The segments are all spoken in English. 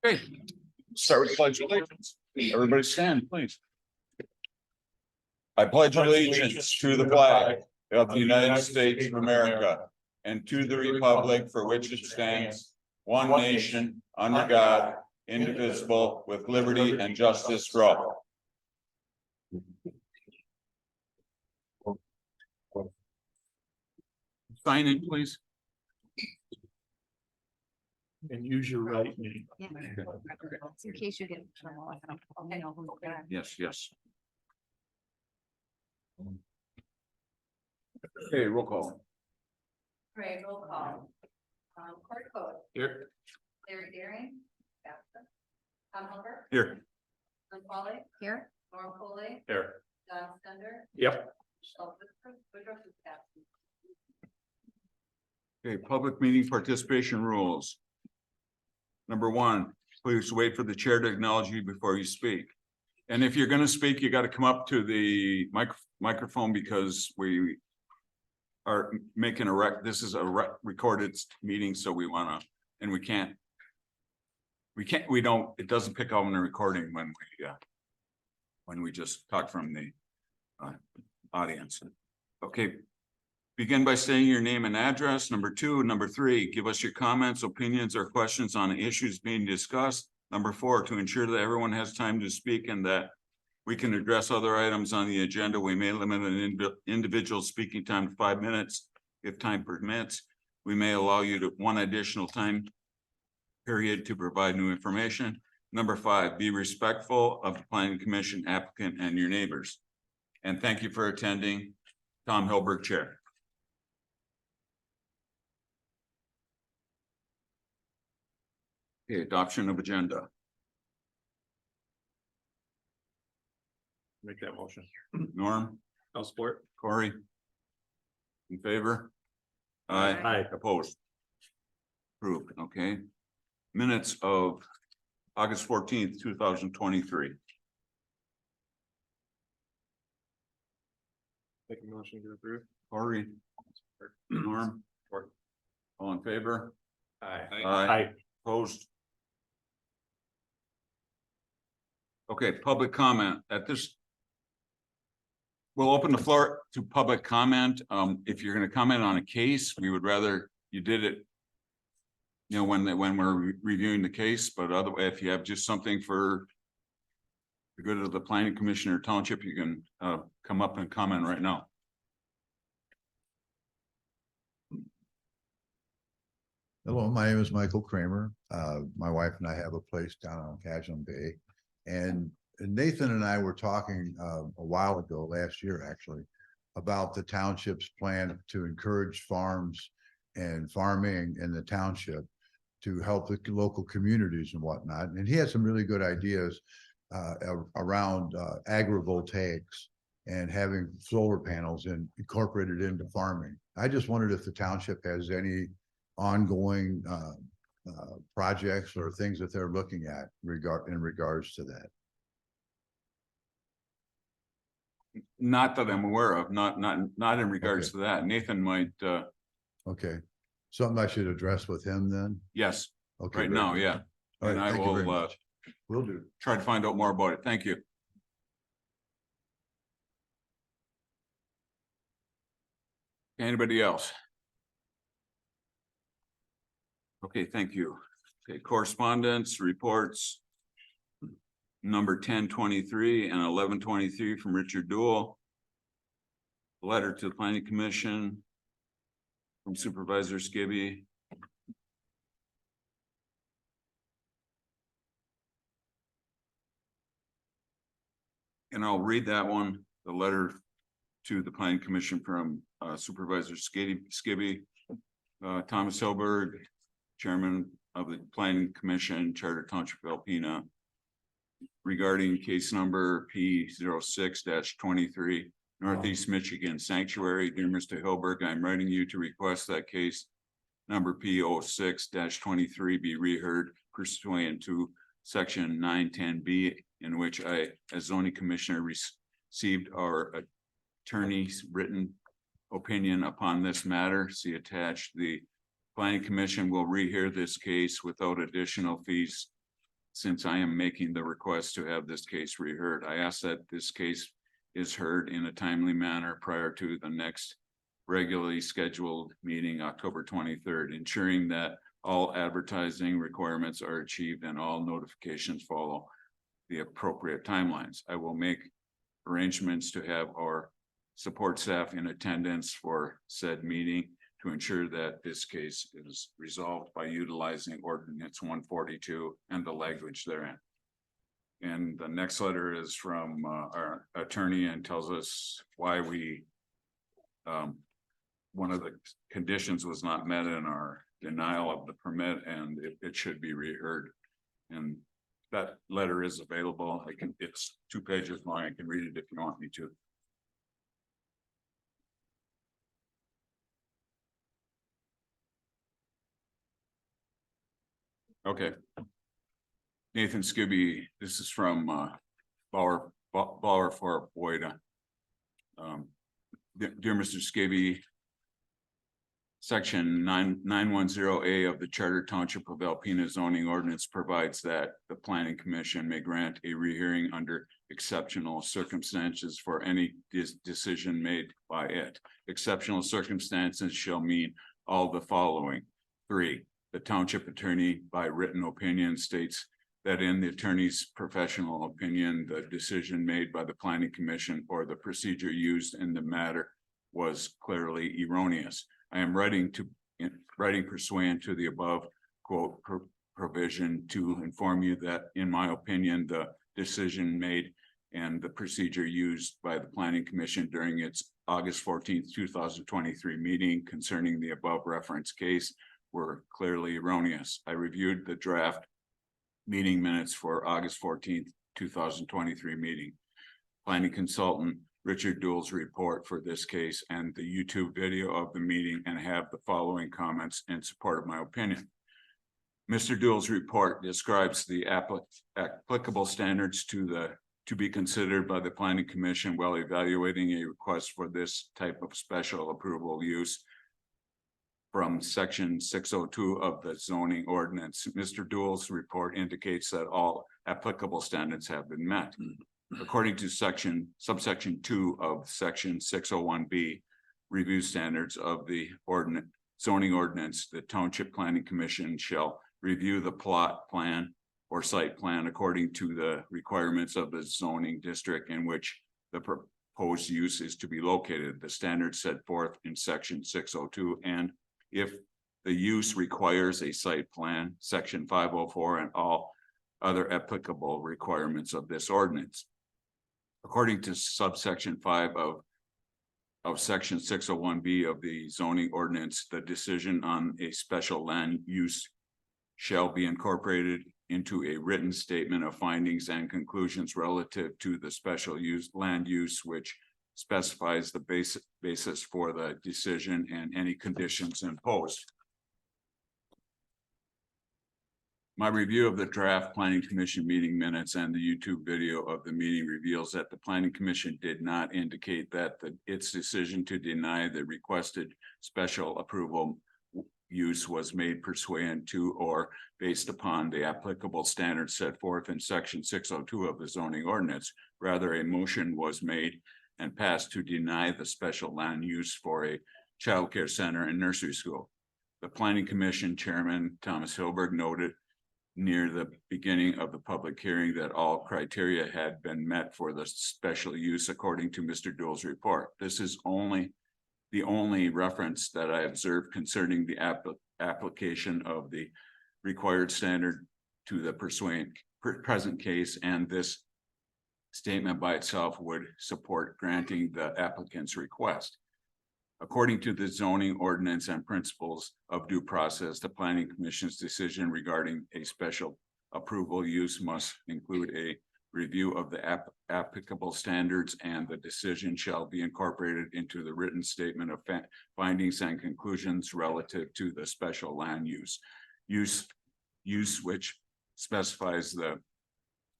Okay, start with pledge of allegiance. Everybody stand, please. I pledge allegiance to the flag of the United States of America and to the republic for which it stands, one nation, under God, indivisible, with liberty and justice for all. Sign in, please. And use your right name. In case you get in trouble, I know who's there. Yes, yes. Okay, roll call. Right, roll call. Court Code, Here. Larry Daring. Absent. Tom Helper, Here. Lynn Foley. Here. Norm Foley, Here. John Stender, Yep. Michelle Woodruff is absent. Okay, public meeting participation rules. Number one, please wait for the chair to acknowledge you before you speak. And if you're gonna speak, you gotta come up to the microphone because we are making this is a recorded meeting, so we wanna, and we don't, it doesn't pick up on the recording when we just talk from the audience. Okay. Begin by saying your name and address. Number two. Number three, give us your comments, opinions, or questions on the issues being discussed. Number four, to ensure that everyone has time to speak and that we can address other items on the agenda, we may limit an individual speaking time to 5 minutes. If time permits, we may allow you to one additional time period to provide new information. Number five, be respectful of the planning commission, applicant, and your neighbors. And thank you for attending. Tom Helberg, Chair. Okay, adoption of agenda. Make that motion. Norm, I'll support. Corey. In favor? Aye. Aye. Opposed? Approved, okay. Minutes of August 14th, 2023. Make a motion to approve. Corey. Norm. All in favor? Aye. Aye. Opposed? Okay, public comment at this. We'll open the floor to public comment. If you're going to comment on a case, we would rather you did it, you know, when we're reviewing the case, but otherwise, if you have just something for the good of the planning commission or township, you can come up and comment right now. Hello, my name is Michael Kramer. My wife and I have a place down on Cajun Bay. And Nathan and I were talking a while ago, last year actually, about the township's plan to encourage farms and farming in the township to help the local communities and whatnot. And he had some really good ideas around agrivoltaics and having solar panels incorporated into farming. I just wondered if the township has any ongoing projects or things that they're looking at in regards to that. Not that I'm aware of, not in regards to that. Nathan might, Okay, something I should address with him then? yes, Okay. right very now, good. yeah. All And right, I thank you very will much. Will do. try to find out more about it. Thank you. Anybody else? Okay, thank you. Okay, correspondence, reports. Number 1023 and 1123 from Richard Duell. Letter to the Planning Commission from Supervisor Skibby. And I'll read that one, the letter to the Planning Commission from Supervisor Skibby. Thomas Hilberg, Chairman of the Planning Commission, Charter Township of Alpena, regarding case number P06-23, Northeast Michigan Sanctuary. Dear Mr. Hilberg, I'm writing you to request that case number P06-23 be reheard pursuant to section 910B, in which I, as zoning commissioner, received our attorney's written opinion upon this matter. See attached. The Planning Commission will rehear this case without additional fees since I am making the request to have this case reheard, I ask that this case is heard in a timely manner prior to the next regularly scheduled meeting, October 23rd, ensuring that all advertising requirements are achieved and all notifications follow the appropriate timelines. I will make arrangements to have our support staff in attendance for said meeting to ensure that this case is resolved by utilizing ordinance 142 and the language therein. And the next letter is from our attorney and tells us why we one of the conditions was not met in our denial of the permit, and it should be reheard. And that letter is available. It's 2 pages long. I can read it if you want me to. Okay. Nathan Skibby, this is from Bauer for Boyda. Dear Mr. Skibby, Section 910A of the Charter Township of Alpena zoning ordinance provides that the planning commission may grant a rehearing under exceptional circumstances for any decision made by it. Exceptional circumstances shall mean all the following. 3, the township attorney by written opinion states that in the attorney's professional opinion, the decision made by the planning commission or the procedure used in the matter was clearly erroneous. I am writing pursuant to the above quote provision to inform you that in my opinion, the decision made and the procedure used by the planning commission during its August 14th, 2023 meeting concerning the above reference case were clearly erroneous. I reviewed the draft meeting minutes for August 14th, 2023 meeting. Planning consultant Richard Duell's report for this case and the YouTube video of the meeting and have the following comments in support of my opinion. Mr. Duell's report describes the applicable standards to be considered by the planning commission while evaluating a request for this type of special approval use from section 602 of the zoning ordinance. Mr. Duell's report indicates that all applicable standards have been met. According to subsection 2 of section 601B, review standards of the zoning ordinance, the Township Planning Commission shall review the plot plan or site plan according to the requirements of the zoning district in which the proposed use is to be located. The standards set forth in section 602, and if the use requires a site plan, section 504, and all other applicable requirements of this ordinance. According to subsection 5 of section 601B of the zoning ordinance, the decision on a special land use shall be incorporated into a written statement of findings and conclusions relative to the special use land use, which specifies the basis for the decision and any conditions imposed. My review of the draft planning commission meeting minutes and the YouTube video of the meeting reveals that the planning commission did not indicate that its decision to deny the requested special approval use was made pursuant to or based upon the applicable standards set forth in section 602 of the zoning ordinance. Rather, a motion was made and passed to deny the special land use for a child care center and nursery school. The planning commission chairman, Thomas Hilberg, noted near the beginning of the public hearing that all criteria had been met for the special use according to Mr. Duell's report. This is the only reference that I observed concerning the application of the required standard to the present case, and this statement by itself would support granting the applicant's request. According to the zoning ordinance and principles of due process, the planning commission's decision regarding a special approval use must include a review of the applicable standards, and the decision shall be incorporated into the written statement of findings and conclusions relative to the special land use which specifies the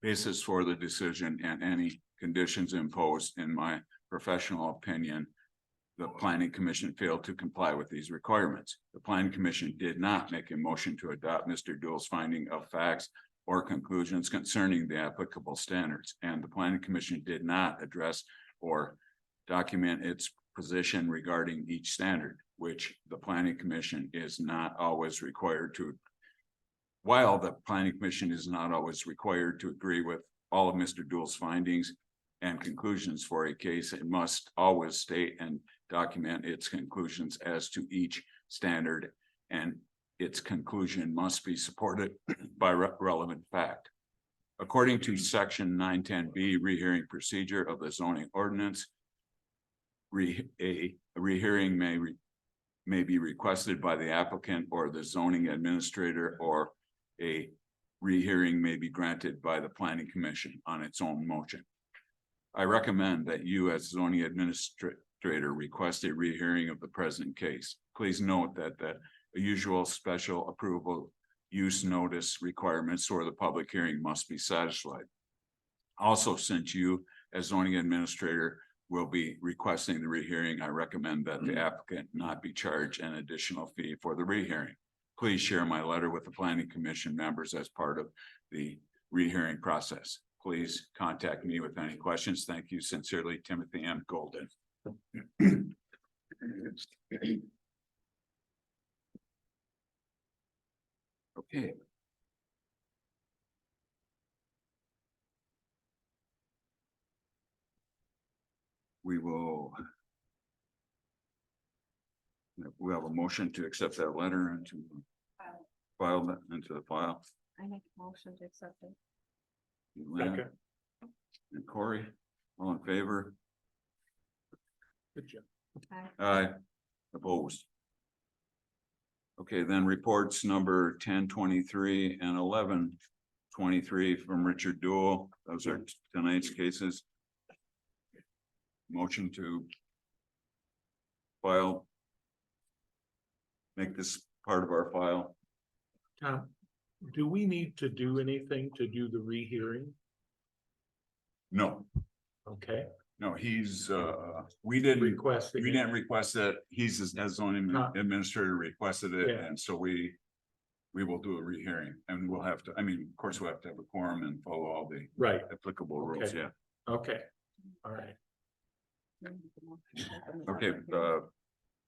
basis for the decision and any conditions imposed. In my professional opinion, the planning commission failed to comply with these requirements. The planning commission did not make a motion to adopt Mr. Duell's finding of facts or conclusions concerning the applicable standards, and the planning commission did not address or document its position regarding each standard, which the planning commission is not always required to. While the planning commission is not always required to agree with all of Mr. Dool's findings and conclusions for a case, it must always state and document its conclusions as to each standard, and its conclusion must be supported by relevant fact. According to section 910B rehearing procedure of the zoning ordinance, a rehearing may be requested by the applicant or the zoning administrator, or a rehearing may be granted by the planning commission on its own motion. I recommend that you as zoning administrator request a rehearing of the present case. Please note that the usual special approval use notice requirements for the public hearing must be satisfied. Also, since you as zoning administrator will be requesting the rehearing, I recommend that the applicant not be charged an additional fee for the rehearing. Please share my letter with the planning commission members as part of the rehearing process. Please contact me with any questions. Thank you sincerely, Timothy M. Golden. Okay. We will. We have a motion to accept that letter and to file that into the file. I make a motion to accept it. Lynn Second. and Corey, all in favor? Good job. Aye. Opposed. Okay, then reports number 1023 and 1123 from Richard Dool. Those are tonight's cases. Motion to file. Make this part of our file. Tom, do we need to do anything to do the rehearing? No, Okay, no, he's, we didn't request requesting. that. He's as zoning Huh. administrator requested it, Yeah. and so we will do a rehearing, and we'll have to, I mean, of course, we'll have to have a quorum and follow all the Right, applicable rules, Okay. yeah. okay, all right. Okay,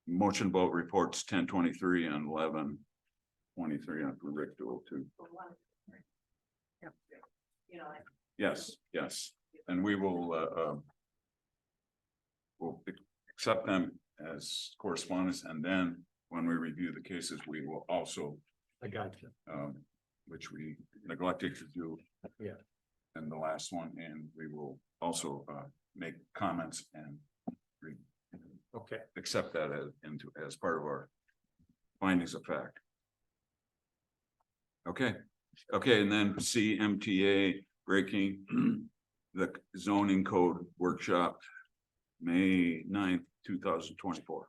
motion vote reports 1023 and 1123 on Rick Dool too. Yes, yes, and we will, we'll accept them as correspondence, and then when we review the cases, we will also, I got you. which we neglected to do. Yeah. And the last one, and we will also, make comments and Okay, accept that as part of our findings of fact. Okay, and then CMTA breaking the zoning code workshop, May 9th, 2024.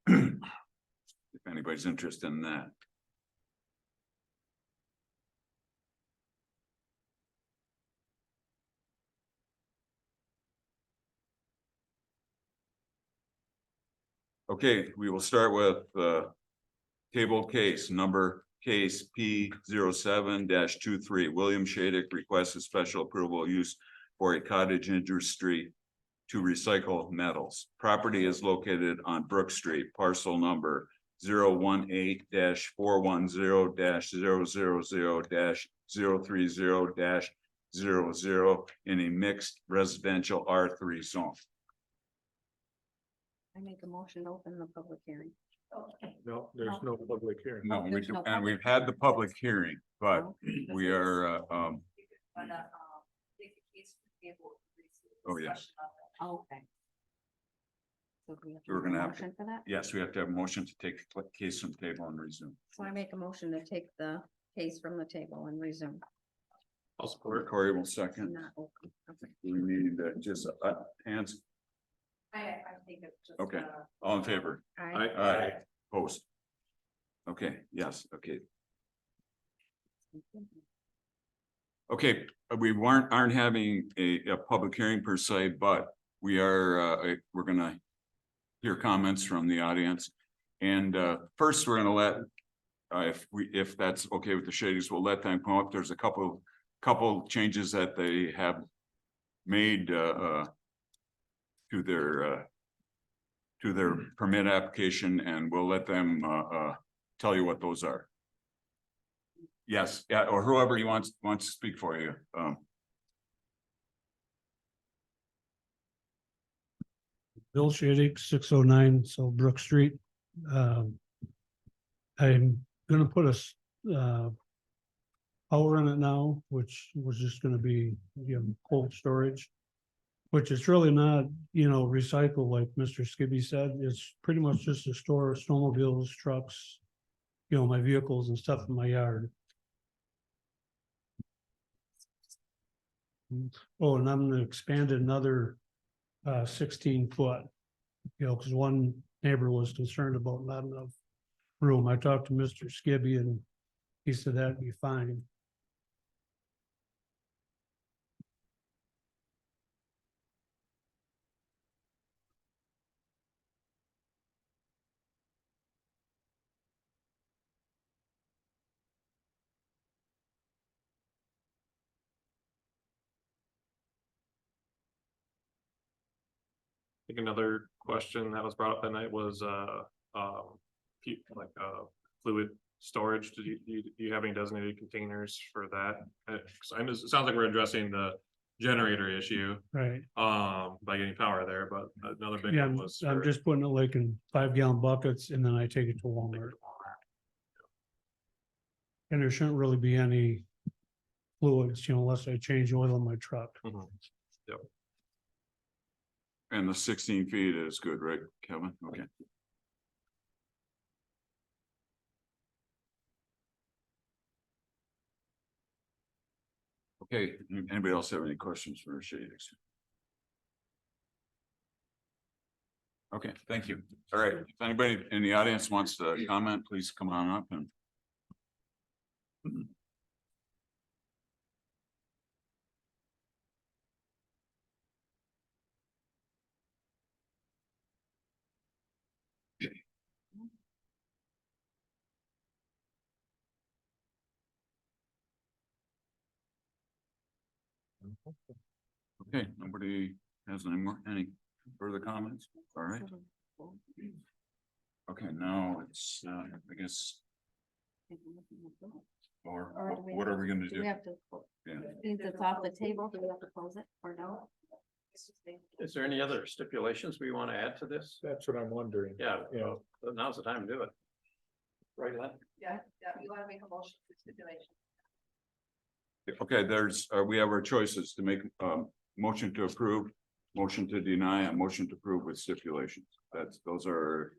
If anybody's interested in that. Okay, we will start with table case number case P 07-23. William Shaddick requests a special approval use for a cottage industry to recycle metals. Property is located on Brook Street, parcel number 018-410-000-030-030 in a mixed residential R3 zone. I make a motion to open the public hearing. no, there's no public hearing. No, we There's do, no and we've public had the public hearing, but Oh, we are, oh, yes. oh, okay. So we have to We're make a gonna have motion for that? Yes, we have to have a motion to take the case from table and resume. So I make a motion to take the case from the table and resume. I'll support. Corey will second. Not open. Okay. We need just hands. I think it's just. Okay. All in favor? I, Aye. Post. Okay, yes, okay. Okay, we aren't having a public hearing per se, but we are, we're gonna hear comments from the audience. And first, we're gonna let if that's okay with the Shadys, we'll let them come up. There's a couple changes that they have made, to their permit application, and we'll let them, tell you what those are. Yes, yeah, or whoever you wants to speak for you. Bill Shaddick, 609 South Brook Street. I'm gonna put power in it now, which was just gonna be, cold storage. Which is really not, recycle like Mr. Skibby said. It's pretty much just to store snowmobiles, trucks, my vehicles and stuff in my yard. Oh, and I'm gonna expand another 16 foot. Because one neighbor was concerned about not enough room. I talked to Mr. Skibby and he said that'd be fine. I think another question that was brought up that night was, fluid storage. Do you have any designated containers for that? 'Cause it sounds like we're addressing the generator issue, Right. by getting power there, but another big Yeah, one was. I'm for- just putting it like in 5 gallon buckets and then I take it to Walmart. And there shouldn't really be any fluids, unless I change oil in my truck. Mhm. And the 16 feet is good, right, Kevin? Okay. Okay, anybody else have any questions for Shadix? Okay, thank you. All right, if anybody in the audience wants to comment, please come on up and. Okay, nobody has any further comments? All right. Okay, now it's, I guess, or Or do we what are we gonna Do do? we have to, Yeah. since it's off the table, do we have to close it or no? Is there any other stipulations we want to add to this? That's what I'm wondering. Yeah, You know, now's the time to do it. Right, Len? Yeah, you wanna make a motion for stipulation. Okay, we have our choices to make, motion to approve, motion to deny, and motion to approve with stipulations. Those are.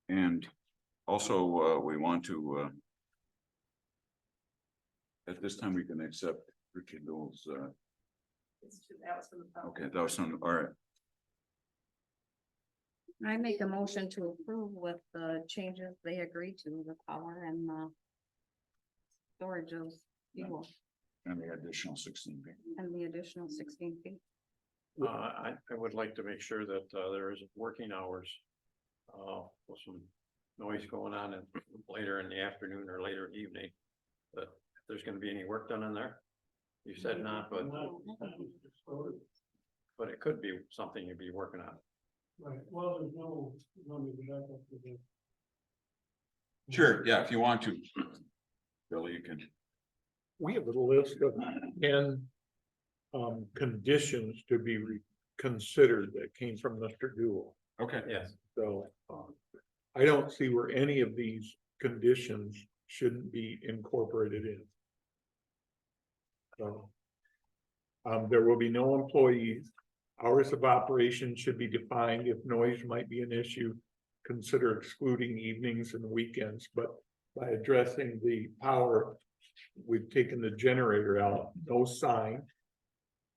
And also, we want to, at this time, we can accept Richard Dole's, okay, that was on, all right. I make a motion to approve with the changes they agreed to, the power and the storage of fuel And the additional 16 feet. and the additional 16 feet. I would like to make sure that there is working hours. With some noise going on and later in the afternoon or later evening. But if there's gonna be any work done in there. You said not, but it could be something you'd be working on. Right, well, there's no. Sure, yeah, if you want to. Billy, you can. we have a list of 10 conditions to be considered that came from Mr. Dool. Okay. Yes. So I don't see where any of these conditions shouldn't be incorporated in. So there will be no employees. Hours of operation should be defined. If noise might be an issue, consider excluding evenings and weekends, but by addressing the power, we've taken the generator out, no sign.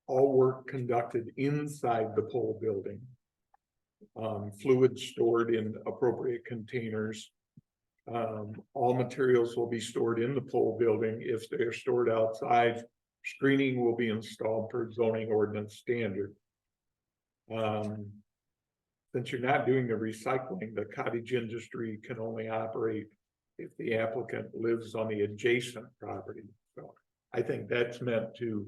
All work conducted inside the pole building. Fluids stored in appropriate containers. All materials will be stored in the pole building. If they are stored outside, screening will be installed per zoning ordinance standard. since you're not doing the recycling, the cottage industry can only operate if the applicant lives on the adjacent property. So I think that's meant to,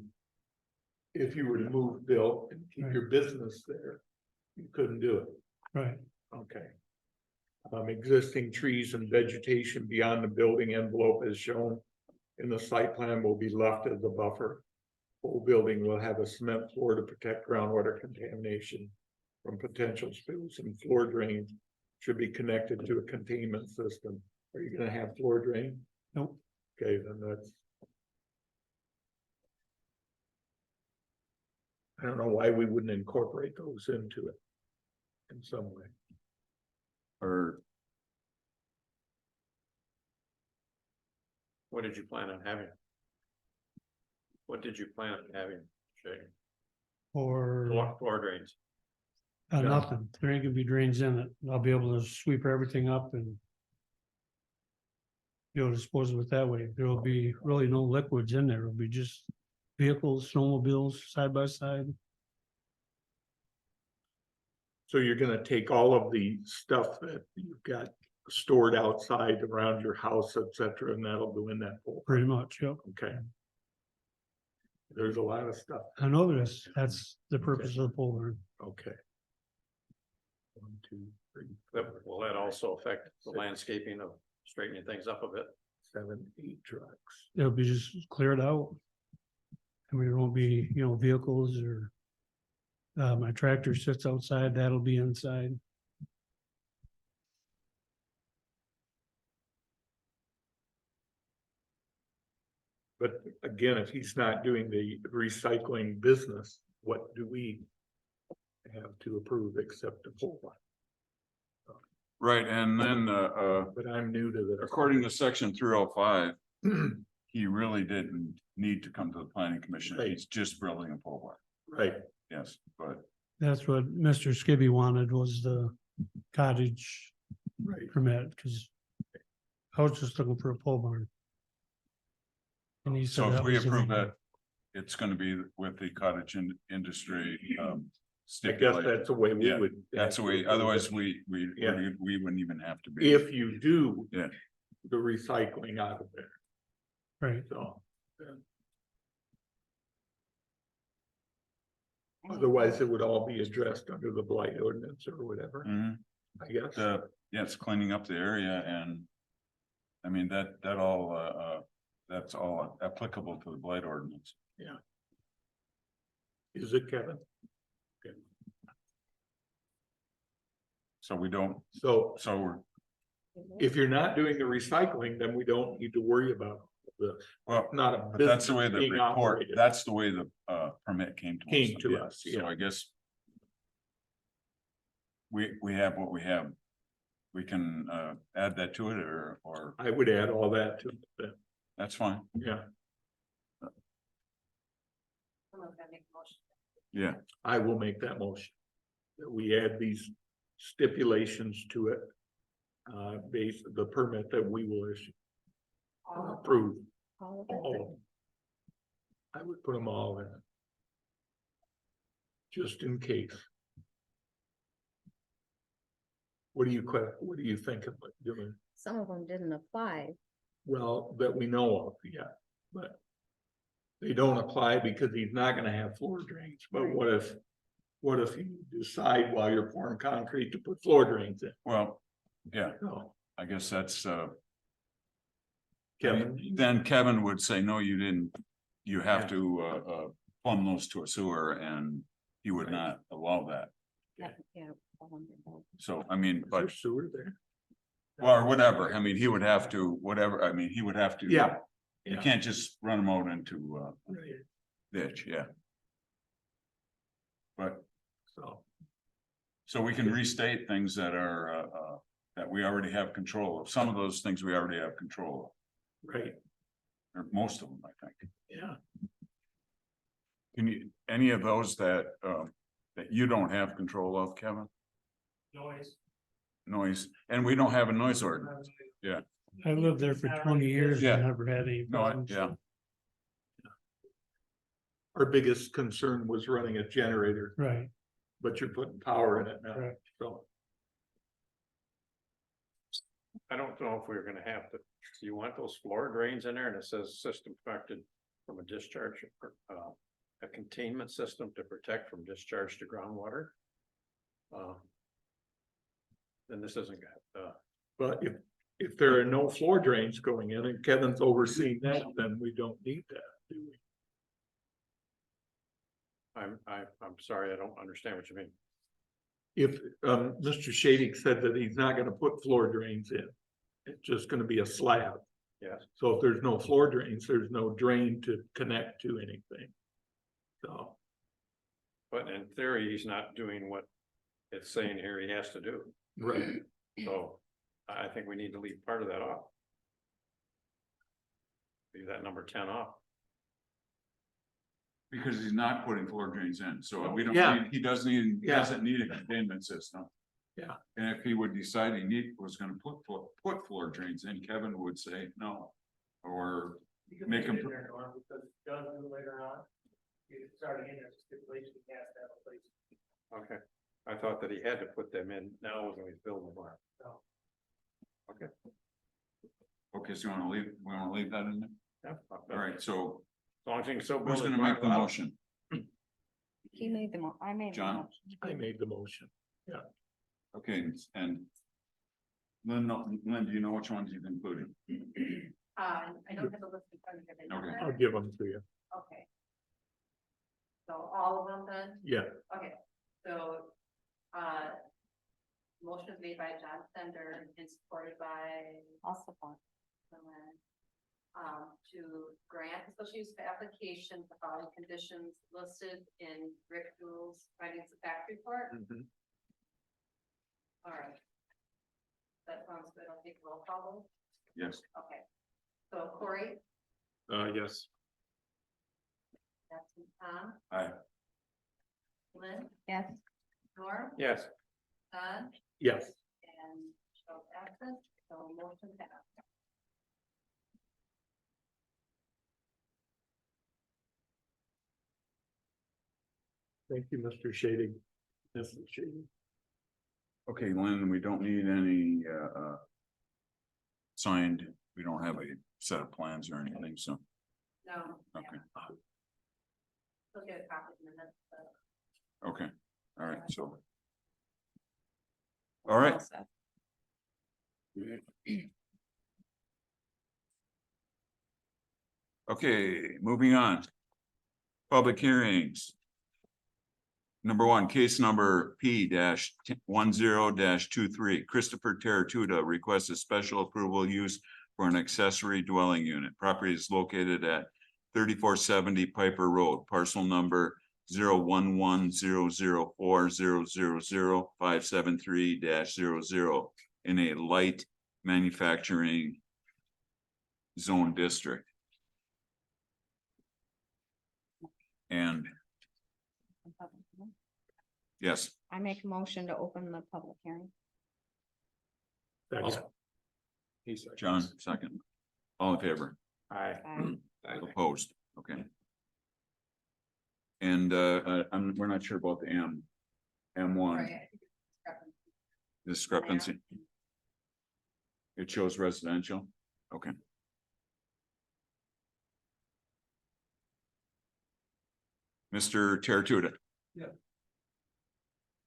if you were to move, Bill, and keep your business there, you couldn't do it. Right, Okay. Existing trees and vegetation beyond the building envelope as shown in the site plan will be left as a buffer. Whole building will have a cement floor to protect groundwater contamination from potential spills, and floor drains should be connected to a containment system. Are you gonna have floor drain? nope, Okay, then that's. I don't know why we wouldn't incorporate those into it in some way. Or What did you plan on having? What did you plan on having, Shay? or Floor drains. nothing, there ain't gonna be drains in it, I'll be able to sweep everything up and. You know, dispose of it that way, there will be really no liquids in there, it'll be just vehicles, snowmobiles, side by side. So you're gonna take all of the stuff that you've got stored outside around your house, et cetera, and that'll go in that folder. Pretty much, yep. Okay. There's a lot of stuff. I know that's the purpose of the pole barn. Okay. 1, 2, 3, Will that also affect the landscaping of straightening things up a bit? 7, 8 trucks. It'll be just cleared out. I mean, there won't be, you know, vehicles or. My tractor sits outside, that'll be inside. But again, if he's not doing the recycling business, what do we have to approve except the pole barn? right, and then But I'm new to this. according to section 305, he really didn't need to come to the planning commission. Right. He's just building a pole barn. Right, Yes, but That's what Mr. Skibby wanted was the cottage right. permit, cause. I was just looking for a pole barn. And he said so if that we was the approve one. that, it's gonna be with the cottage industry. I guess Stipulation. that's the way we Yeah, would. That's the way, otherwise we Yeah. wouldn't even have to be. If you do. Yeah. The recycling out of there, Right, so. Otherwise, it would all be addressed under the blight ordinance or whatever, Mhm. I guess. Yeah, it's cleaning up the area and. I mean, that all, that's all applicable to the blight ordinance. Is it, Kevin? So we don't, So so we're, if you're not doing the recycling, then we don't need to worry about this. well, Not a but that's the way business the being report, operated. that's the way the permit came to us. Came to Yeah, us, So yeah. I guess. We have what we have. We can add that to it or I would add all that to it, that's fine. yeah. Yeah, I will make that motion. That we add these stipulations to it. Based the permit that we will issue, approve All of it. all of them. I would put them all in. Just in case. What do you think of doing? Some of them didn't apply. Well, that we know of, yeah, but. They don't apply because he's not gonna have floor drains, but Right. what if you decide while you're pouring concrete to put floor drains in? well, yeah, No, I guess that's Kevin, then Kevin would say, no, you didn't. You have Yeah. to plumb those to a sewer and he would Right. not allow that. Yeah. all under that. So, I mean, is there but, sewer there? well, or whatever, I mean, he would have to, whatever, I mean, he would have to. Yeah. You Yeah. can't just run them out into Right, ditch, yeah. But, so, we can restate things that are that we already have control of. Some of those things we already have control right, of, or most of them, I think. yeah, Can you, any of those that you don't have control of, Kevin? Noise, and we don't have a noise ordinance. I lived there for 20 years Yeah. and never had any No, problems. yeah, our biggest concern was running a generator Right, but you're putting power in it now, Right. so. I don't know if we're gonna have to, do you want those floor drains in there and it says system affected from a discharge, a containment system to protect from discharge to groundwater? Then this isn't, But if there are no floor drains going in and Kevin's overseeing that, then we don't need that, do we? I'm sorry, I don't understand what you mean. If, Mr. Shading said that he's not gonna put floor drains in, it's just gonna be a slab. Yes, So if there's no floor drains, there's no drain to connect to anything. So, but in theory, he's not doing what it's saying here he has to do. right, So I think we need to leave part of that off. Leave that number 10 off. Because he's not putting floor drains in, so we don't Yeah. need, he doesn't Yeah. need a containment system. Yeah. And if he would decide was gonna put floor drains in, Kevin would say no. Or make him, Because it does do later on, it's already in there, it's a stipulation, he has to have a place. Okay, I thought that he had to put them in now when he's building the barn. okay, so we wanna leave that in there? Yeah. All right, so As long as he can still build who's his gonna barn make the without- motion? He made the I made the John? motion. I made the motion. Okay, and Lynn, do you know which ones you've included? I don't have a list in front of me. Okay. I'll give them to you. Okay. So all of them then? Yeah, Okay, so, motion is made by John Sender and supported by I'll support. Lynn. To grant the special use application, the following conditions listed in Rick Rule's findings of fact report. All right. That sounds good. I'll take a roll call vote. Yes. Okay. So Corey, Yes. that's Tom, Aye. Lynn, Yes, Norm, Yes, Don, yes, and Charles absent, so motion passed. thank you, Mr. Shading. Mrs. Shading. Okay, Lynn, we don't need any signed, we don't have a set of plans or anything, so, No. okay, We'll get a copy in a minute, but okay, all right, so. All right. well said. Okay, moving on. Public hearings. Number one, case number P-10-23, Christopher Terratuda requests a special approval use for an accessory dwelling unit. Property is located at 3470 Piper Road, parcel number 0110040000573-00 in a light manufacturing zone district. And yes, I make a motion to open the public hearing. Second. John, second. All in favor? aye. Opposed, okay. And we're not sure about the M1 right. discrepancy. It shows residential, okay. Mr. Terratuda. Yeah.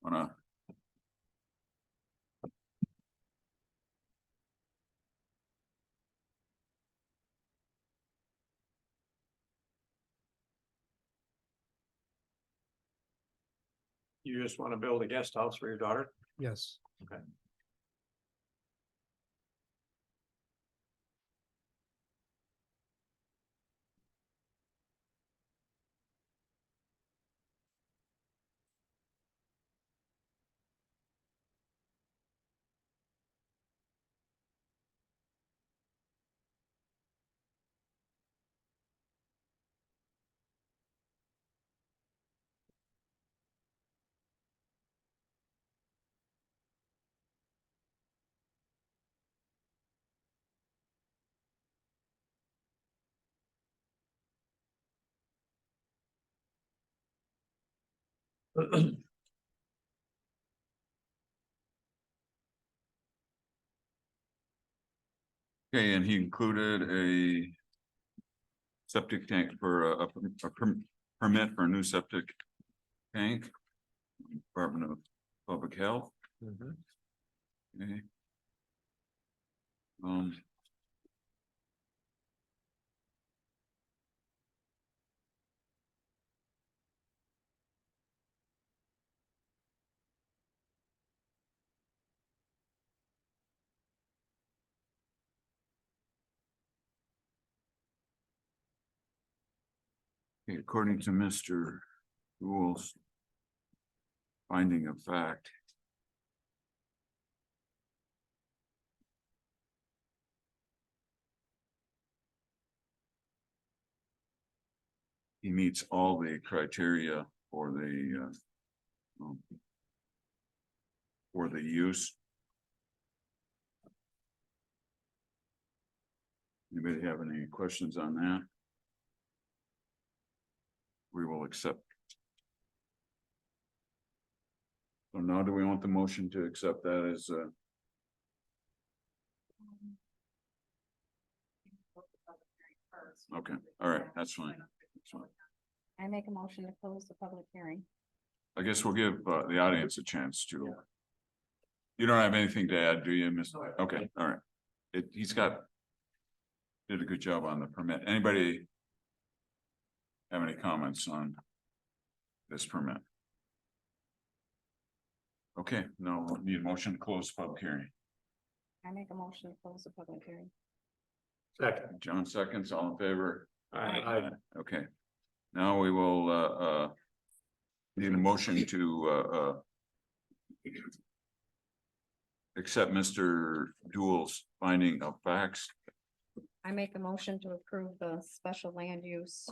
Wanna? You just want to build a guest house for your daughter? Yes. Okay. Okay, and he included a septic tank for a permit for a new septic tank. Department of Public Health. Okay. Okay, according to Mr. Rules. Finding of fact. He meets all the criteria for the use. Anybody have any questions on that? We will accept. So now do we want the motion to accept that as okay, all right, that's fine. That's fine. I make a motion to close the public hearing. I guess we'll give the audience a chance to. You don't have anything to add, do you, Miss? Okay, all right. He's got. Did a good job on the permit. Anybody? Have any comments on? This permit? Okay, no, need a motion to close the public hearing. I make a motion to close the public hearing. Second. John seconds, all in favor? Aye. Okay, now we will need a motion to accept Mr. Dool's finding of facts. I make a motion to approve the special land use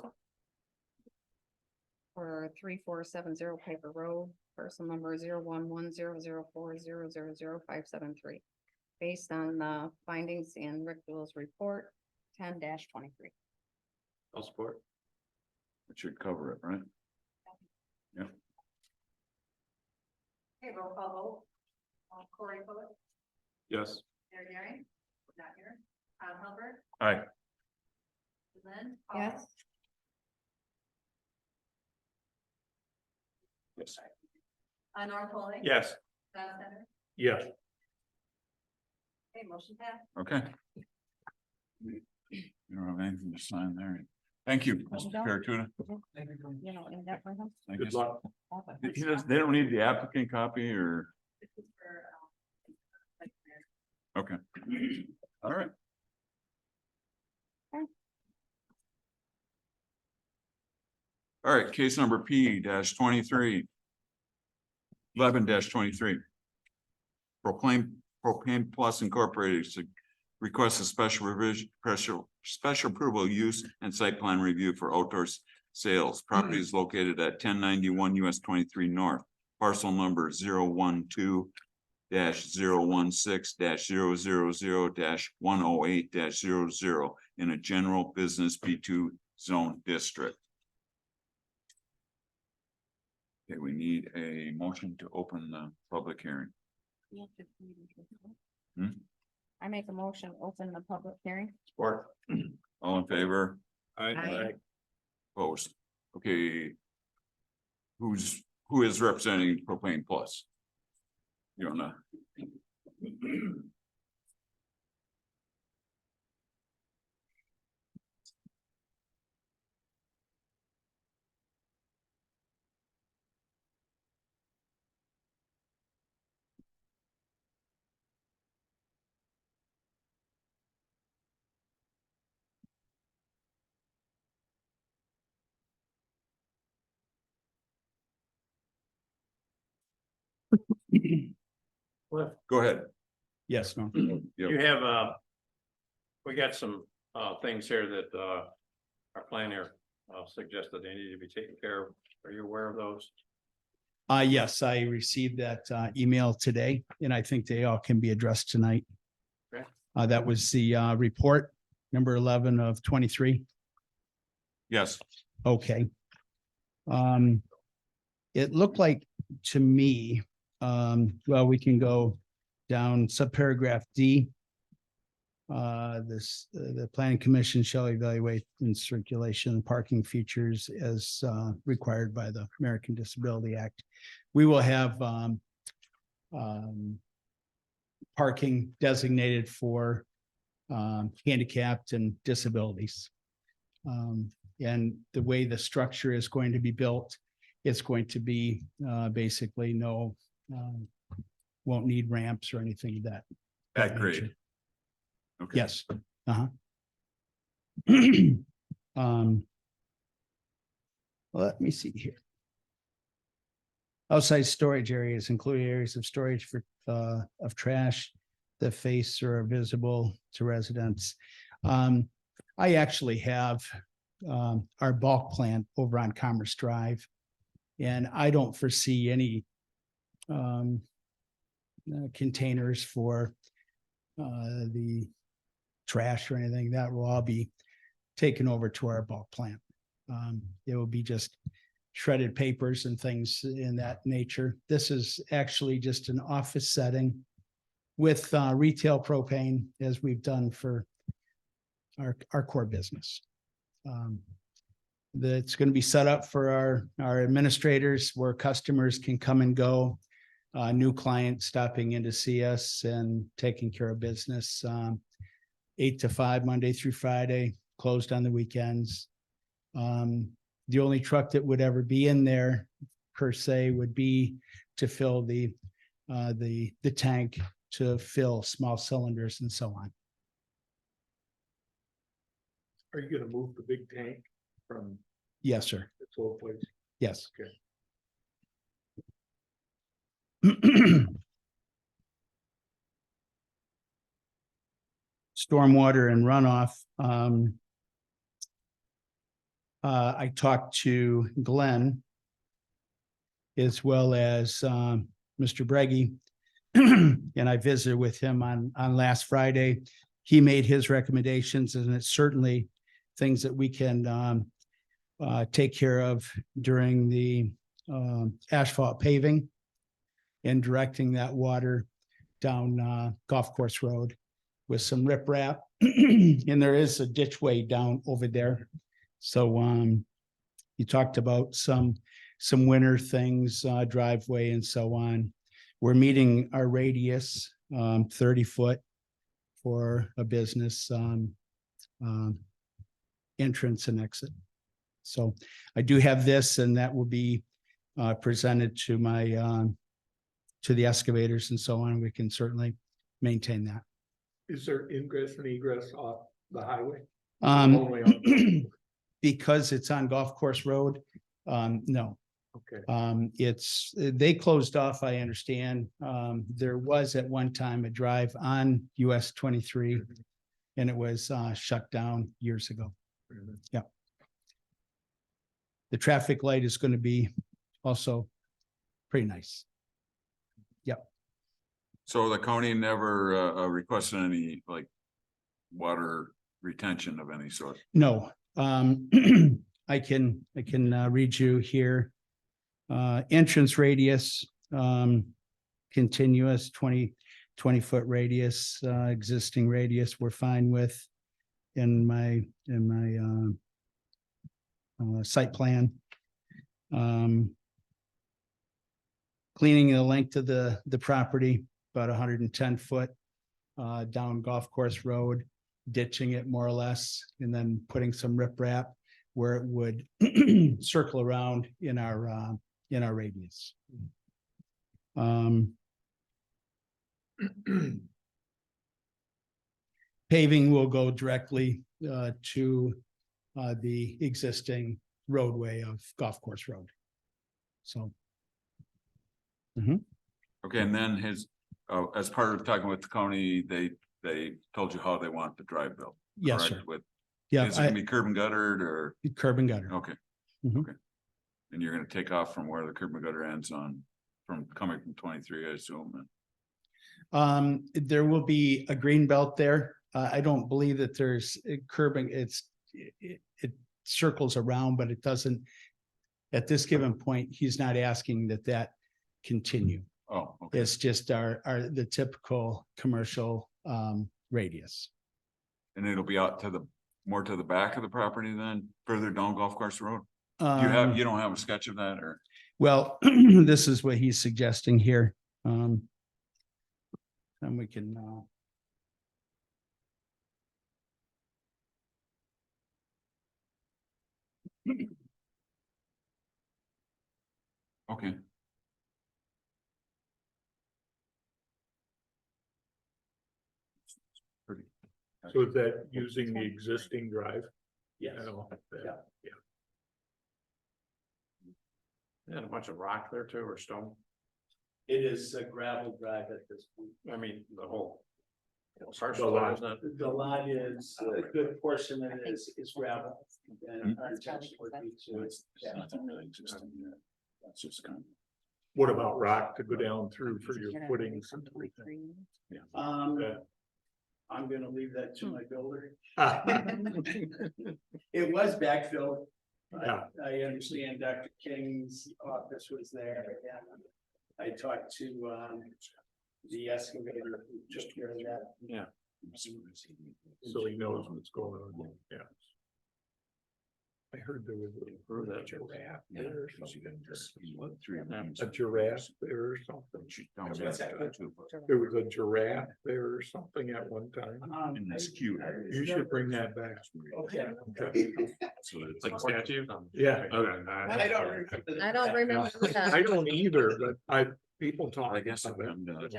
for 3470 Piper Road, parcel number 0110040000573, based on the findings in Rick Dool's report 10-23. I'll support. It should cover it, right? Okay, roll call vote. Corey Fuller, Yes. Mary Gary, not here. Tom Hilbert, Aye. Lynn. Yes. Yes. Norm Foley. Yes. John Center. Yes. Okay, motion passed. Okay. You don't have anything to sign there. Thank you, Mr. Caratuda. You know, in that for him. Thank Good you. luck. He does, they don't need the applicant copy or, This is for, okay. All right. All right, case number P-23. 11-23. Propane Plus Incorporated requests a special revision, special approval use and site plan review for outdoor sales. Property is located at 1091 US 23 North, parcel number 012-016-000-108-00 in a general business B2 zone district. Okay, we need a motion to open the public hearing. Hmm? I make a motion, open the public hearing. Support. All in favor? Aye. Opposed? Okay. Who is representing Propane Plus? You don't know? Go ahead. Yes, no. Yep. You have, we got some, things here that, our planner, suggested they need to be taken care of. Are you aware of those? Yes, I received that email today, and I think they all can be addressed tonight. Okay. That was the report number 11 of 23. Yes. Okay. It looked like to me, well, we can go down subparagraph D. the planning commission shall evaluate in circulation and parking features as required by the American Disability Act. We will have parking designated for handicapped and disabilities. And the way the structure is going to be built, it's going to be basically no, won't need ramps or anything of that. At grade. nature. Okay. Yes. Uh-huh. Let me see here. Outside storage areas include areas of storage for of trash that face or are visible to residents. I actually have our bulk plant over on Commerce Drive. And I don't foresee any containers for the trash or anything. That will all be taken over to our bulk plant. It will be just shredded papers and things in that nature. This is actually just an office setting with retail propane, as we've done for our core business. That's going to be set up for our administrators where customers can come and go. New clients stopping in to see us and taking care of business. 8 to 5, Monday through Friday, closed on the weekends. The only truck that would ever be in there per se would be to fill the tank, to fill small cylinders and so on. Are you gonna move the big tank from Yes, sir. its old place? Yes. Okay. Stormwater and runoff. I talked to Glenn as well as Mr. Breggy. And I visited with him on last Friday. He made his recommendations, and it's certainly things that we can take care of during the asphalt paving and directing that water down Golf Course Road with some riprap. And there is a ditchway down over there. So you talked about some winter things, driveway and so on. We're meeting our radius, 30 foot for a business entrance and exit. So I do have this, and that will be presented to my to the excavators and so on. We can certainly maintain that. Is there ingress and egress off the highway? Only on- Because it's on Golf Course Road, no. Okay, They closed off, I understand. There was at one time a drive on US 23, and it was shut down years ago. Mhm. The traffic light is going to be also pretty nice. So the county never requested any like water retention of any sort? No, I can read you here. Entrance radius, continuous 20 foot radius, existing radius, we're fine with in my site plan. Cleaning the length of the property, about 110 foot down Golf Course Road, ditching it more or less, and then putting some riprap where it would circle around in our radius. Paving will go directly to the existing roadway of Golf Course Road. So. Okay, and then as part of talking with the county, they told you how they want the drive built? Yes, correct? sir. With, Yeah, is it gonna be curb and guttered or, curb and gutter. okay? Mhm. Okay. And you're gonna take off from where the curb and gutter ends from coming from 23, I assume. There will be a green belt there. I don't believe that there's curbing. It circles around, but it doesn't. At this given point, he's not asking that continue. Oh, okay. It's just the typical commercial radius. And it'll be out to the, more to the back of the property then, further down Golf Course Road? You Um, you don't have a sketch of that or? Well, this is what he's suggesting here. And we can, Okay. Pretty. So is that using the existing drive? yes. No, that- And a bunch of rock there too, or stone, It is a gravel drive at this point. I mean, the whole. The Parcel, lot. isn't it? The lot is, a good portion of it is gravel. And our intention would be to, yeah. Nothing really existing there. That's just kind of. What about rock to go down through for your footings? and everything? Yeah. I'm gonna leave that to my builder. Ah, It was backfilled. Yeah. I understand Dr. King's office was there, and I talked to, the excavator who took care of that. Yeah. So he knows what's going on, yeah. I heard there was a giraffe there or something. A giraffe there or something. There was a giraffe there or something at one time. In this queue. You should bring that back. Okay. So It's like a statue. Yeah, Okay. I don't remember. I don't remember that. I don't either, but people talk. I guess about it. I'm done.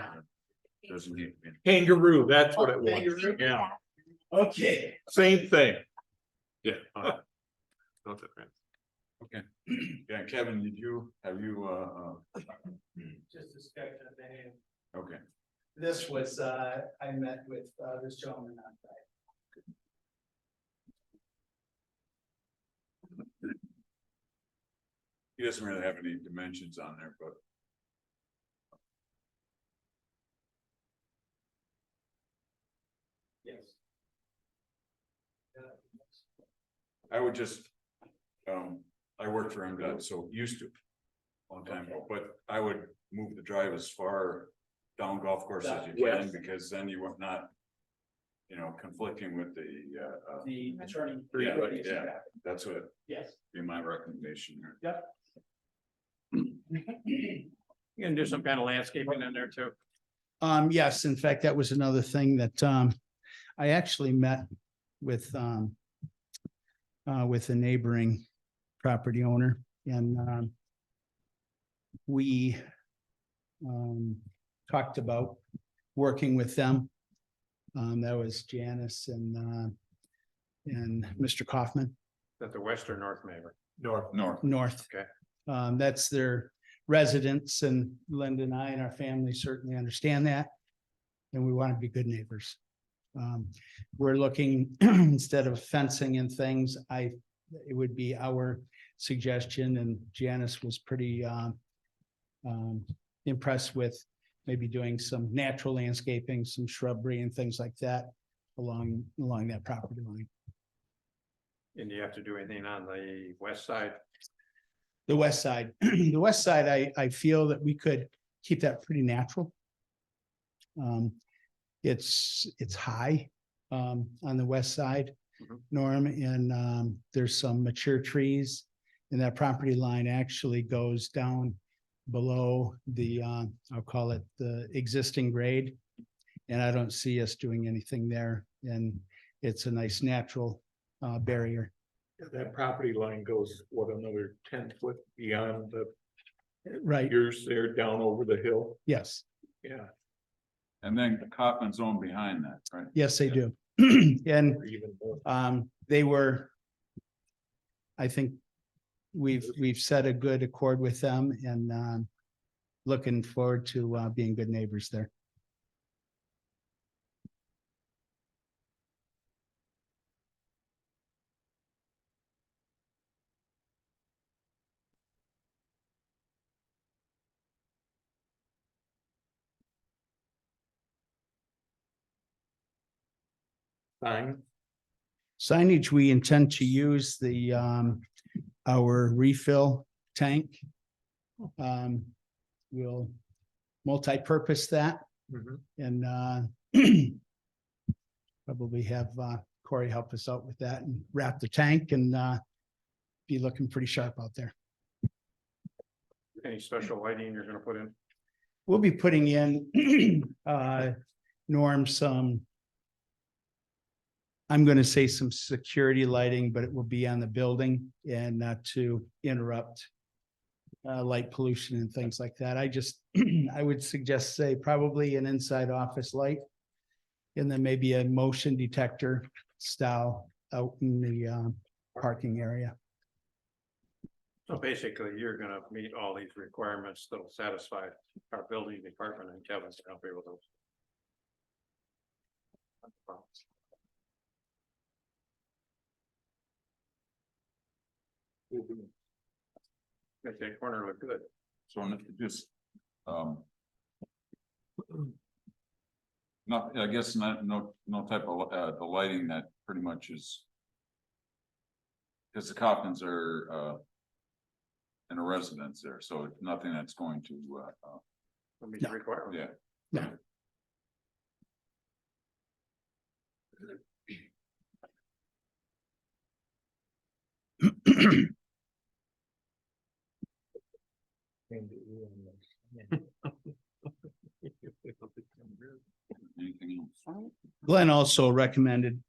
Doesn't need. Kangaroo, that's what it was. Kangaroo? Yeah, Okay. same thing. Yeah. Okay. Noted, right. Okay. Yeah, Kevin, have you, Just a sketch of the name. okay. This was, I met with, this gentleman on Friday. He doesn't really have any dimensions on there, but. Yes. I would just, I worked for MDOT, so used to. Long time ago, but I would move the drive as far down golf course as you can, West. because then you were not. You know, conflicting with the, The attorney. Yeah, yeah. That's what Yes. be my recommendation here. You can do some kind of landscaping in there too. Yes, in fact, that was another thing that, I actually met with a neighboring property owner and, we, talked about working with them. That was Janice and Mr. Kaufman, That the west or north neighbor. North. North. Okay. That's their residence, and Linda and I and our family certainly understand that. And we want to be good neighbors. We're looking, instead of fencing and things, it would be our suggestion, and Janice was pretty impressed with maybe doing some natural landscaping, some shrubbery and things like that along that property line. And do you have to do anything on the west side? The west side, I feel that we could keep that pretty natural. It's high, on the west side, Mhm. Norm, and, there's some mature trees. And that property line actually goes down below the, I'll call it the existing grade. And I don't see us doing anything there, and it's a nice natural, barrier. That property line goes, what, another 10 foot beyond the Right, years there down over the hill? yes, Yeah. And then Kaufman's own behind that, right? yes, they do. And Or even more. they were. I think we've set a good accord with them, and looking forward to being good neighbors there. Sign. Signage, we intend to use the our refill tank. We'll multi-purpose that Mhm. and probably have Corey help us out with that and wrap the tank and be looking pretty sharp out there. Any special lighting you're gonna put in? We'll be putting in Norm some. I'm gonna say some security lighting, but it will be on the building and not to interrupt light pollution and things like that. I just, I would suggest say probably an inside office light. And then maybe a motion detector style out in the parking area. So basically, you're gonna meet all these requirements that'll satisfy our building department and Kevin's gonna be with those. Make that corner look good. So just, not, I guess not, no type of, the lighting that pretty much is. Because the Coffins are, in a residence there, so nothing that's going to, Meet the requirement. yeah. Anything else? Glenn also recommended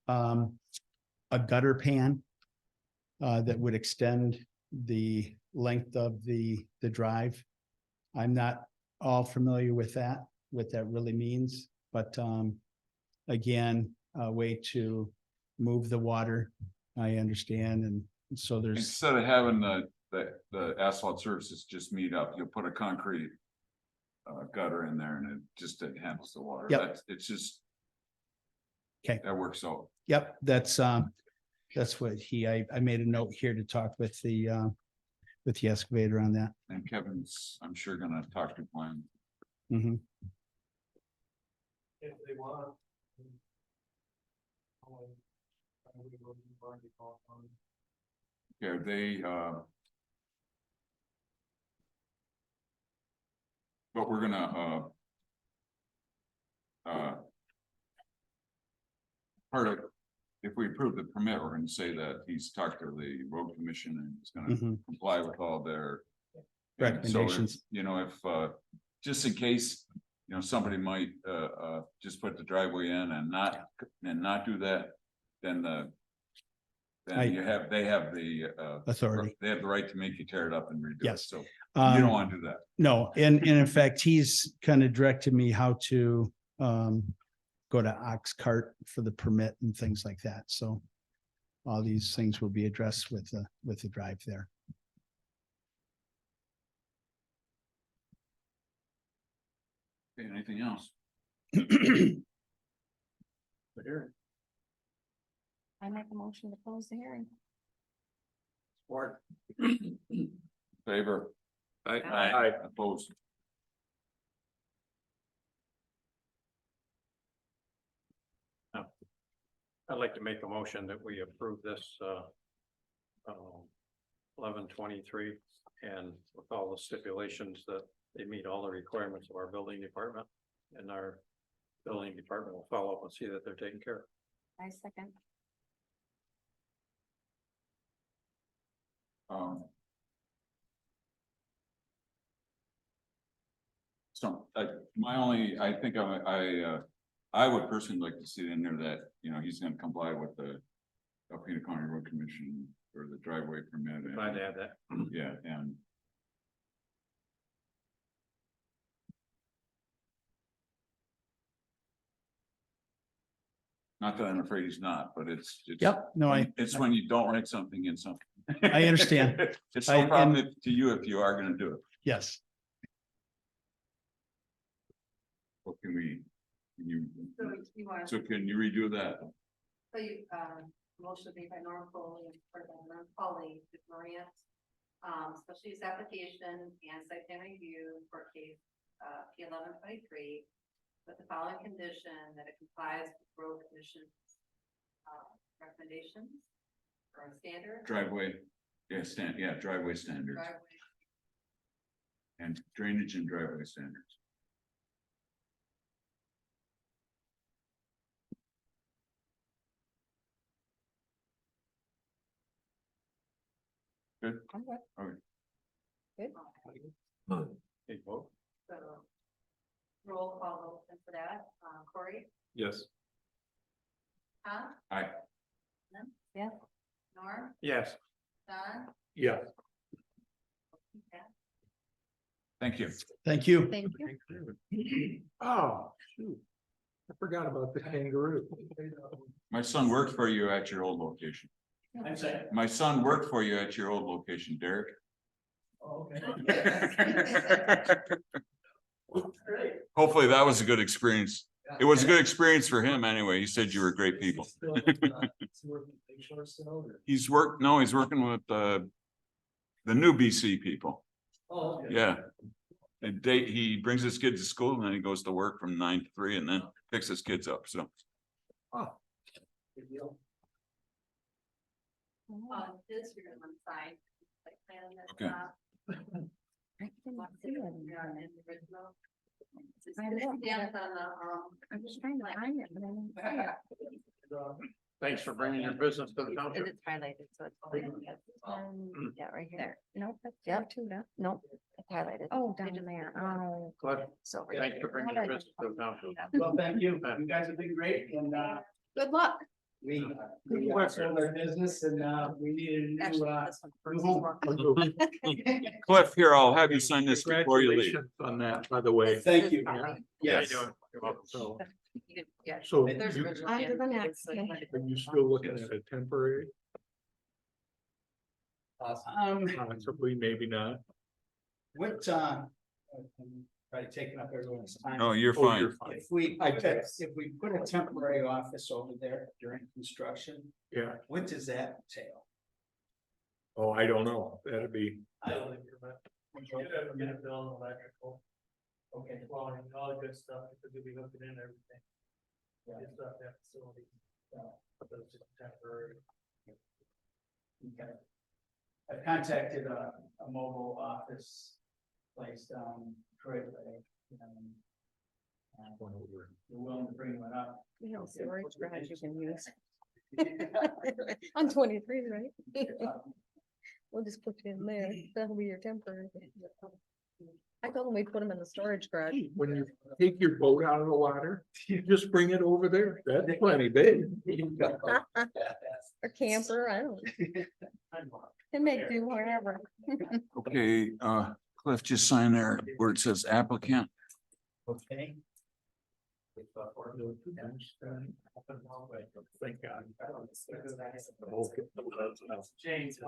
a gutter pan that would extend the length of the drive. I'm not all familiar with that, what that really means, but again, a way to move the water, I understand, and so there's, Instead of having the asphalt surfaces just meet up, you'll put a concrete. Gutter in there and it just handles the water. Yep. It's just. Okay. That works out. yep, that's what I made a note here to talk with the excavator on that. And Kevin's, I'm sure, gonna talk to Glenn. Mhm. If they want. Yeah, they, but we're gonna, part of, if we approve the permit, we're gonna say that he's talked to the road commission and he's gonna Mhm. comply with all their. Recommendations. You know, if, just in case, you know, somebody might, just put the driveway in and not do that, then they have the, Authority. they have the right to make you tear it up and redo it, Yes. so you don't Um, wanna do that. No, and in fact, he's kind of directed me how to go to Oxcart for the permit and things like that, so. All these things will be addressed with the drive there. Okay, anything else? Here, I make a motion to close the hearing. Ward. Favor? Aye. Opposed? I'd like to make a motion that we approve this, 1123 and with all the stipulations that they meet all the requirements of our building department. And our building department will follow up and see that they're taken care of. I second. So, I think I would personally like to see in there that, you know, he's gonna comply with the Alpena County Road Commission or the driveway permit. and- Glad to have that. Yeah, and. Not that I'm afraid he's not, but it's. Yep, no, It's when you don't write something in something. I understand. It's I- no problem to you if you are gonna do it. Yes, What can we, can you, So you want, so can you redo that? so you, motion made by Norm Foley and supported by Norm Foley to grant special use application and site plan review for case P 1123 with the following condition that it complies with road commission's recommendations or standard. Driveway, driveway standards Driveway. and drainage and driveway standards. Good. Okay. Okay. Good. Okay, vote. So roll call vote for that. Corey, Yes. Tom? Aye. Lynn? Yeah. Norm? Yes. Don? Yeah. Okay. Thank you. Thank you. Thank you. Oh, shoot. I forgot about the kangaroo. My son worked for you at your old location. I'm sorry. My son worked for you at your old location, Derek. Oh, okay. Hopefully that was a good experience. It was a good experience for him anyway. He said you were great people. He's working with the new BC people. Oh, okay. Yeah. He brings his kids to school and then he goes to work from 9 to 3 and then picks his kids up. So Good deal. This here on the side. Like plan that, Okay. I didn't what's see it, it. in the original. It's I know. stamped on the, I was trying to find it, but I didn't see it. Thanks for bringing your business to the township. It's highlighted, so it's. Yeah, right here. Nope, that's there too, no? Nope, it's highlighted. Oh, down there, oh. Cliff, So. thanks for bringing your business to the township. Well, thank you. You guys have been great and Good luck. we sold our business and we needed a actually, new this one new first. home. Cliff, here, I'll have you sign this before you leave. Congratulations on that, by the way. Thank you. How you Yes. doing? You're welcome. So, Yeah. so There's you, original. On to the plan. next. It's like- are you still looking at a temporary, possibly, maybe not? What, probably taking up everyone's time. No, you're Oh, fine. you're fine. If we put a temporary office over there during construction, Yeah, what does that entail? oh, I don't know, that'd be, I don't think Get a bill and electrical, Okay. plumbing, all the good stuff, because you'll be hooking in everything. Good stuff, that facility. But it's just temporary. Okay. I've contacted a mobile office place down Detroit, they're willing to bring one up. You know, storage garage you can use. On 23, right? We'll just put you in there. That'll be your temporary. I told them we put them in the storage garage. when you take your boat out of the water, you just bring it over there, that's plenty big. Or camper, I don't know. Can make do wherever. Okay, Cliff, just sign there where it says applicant. Okay. Thank God. James.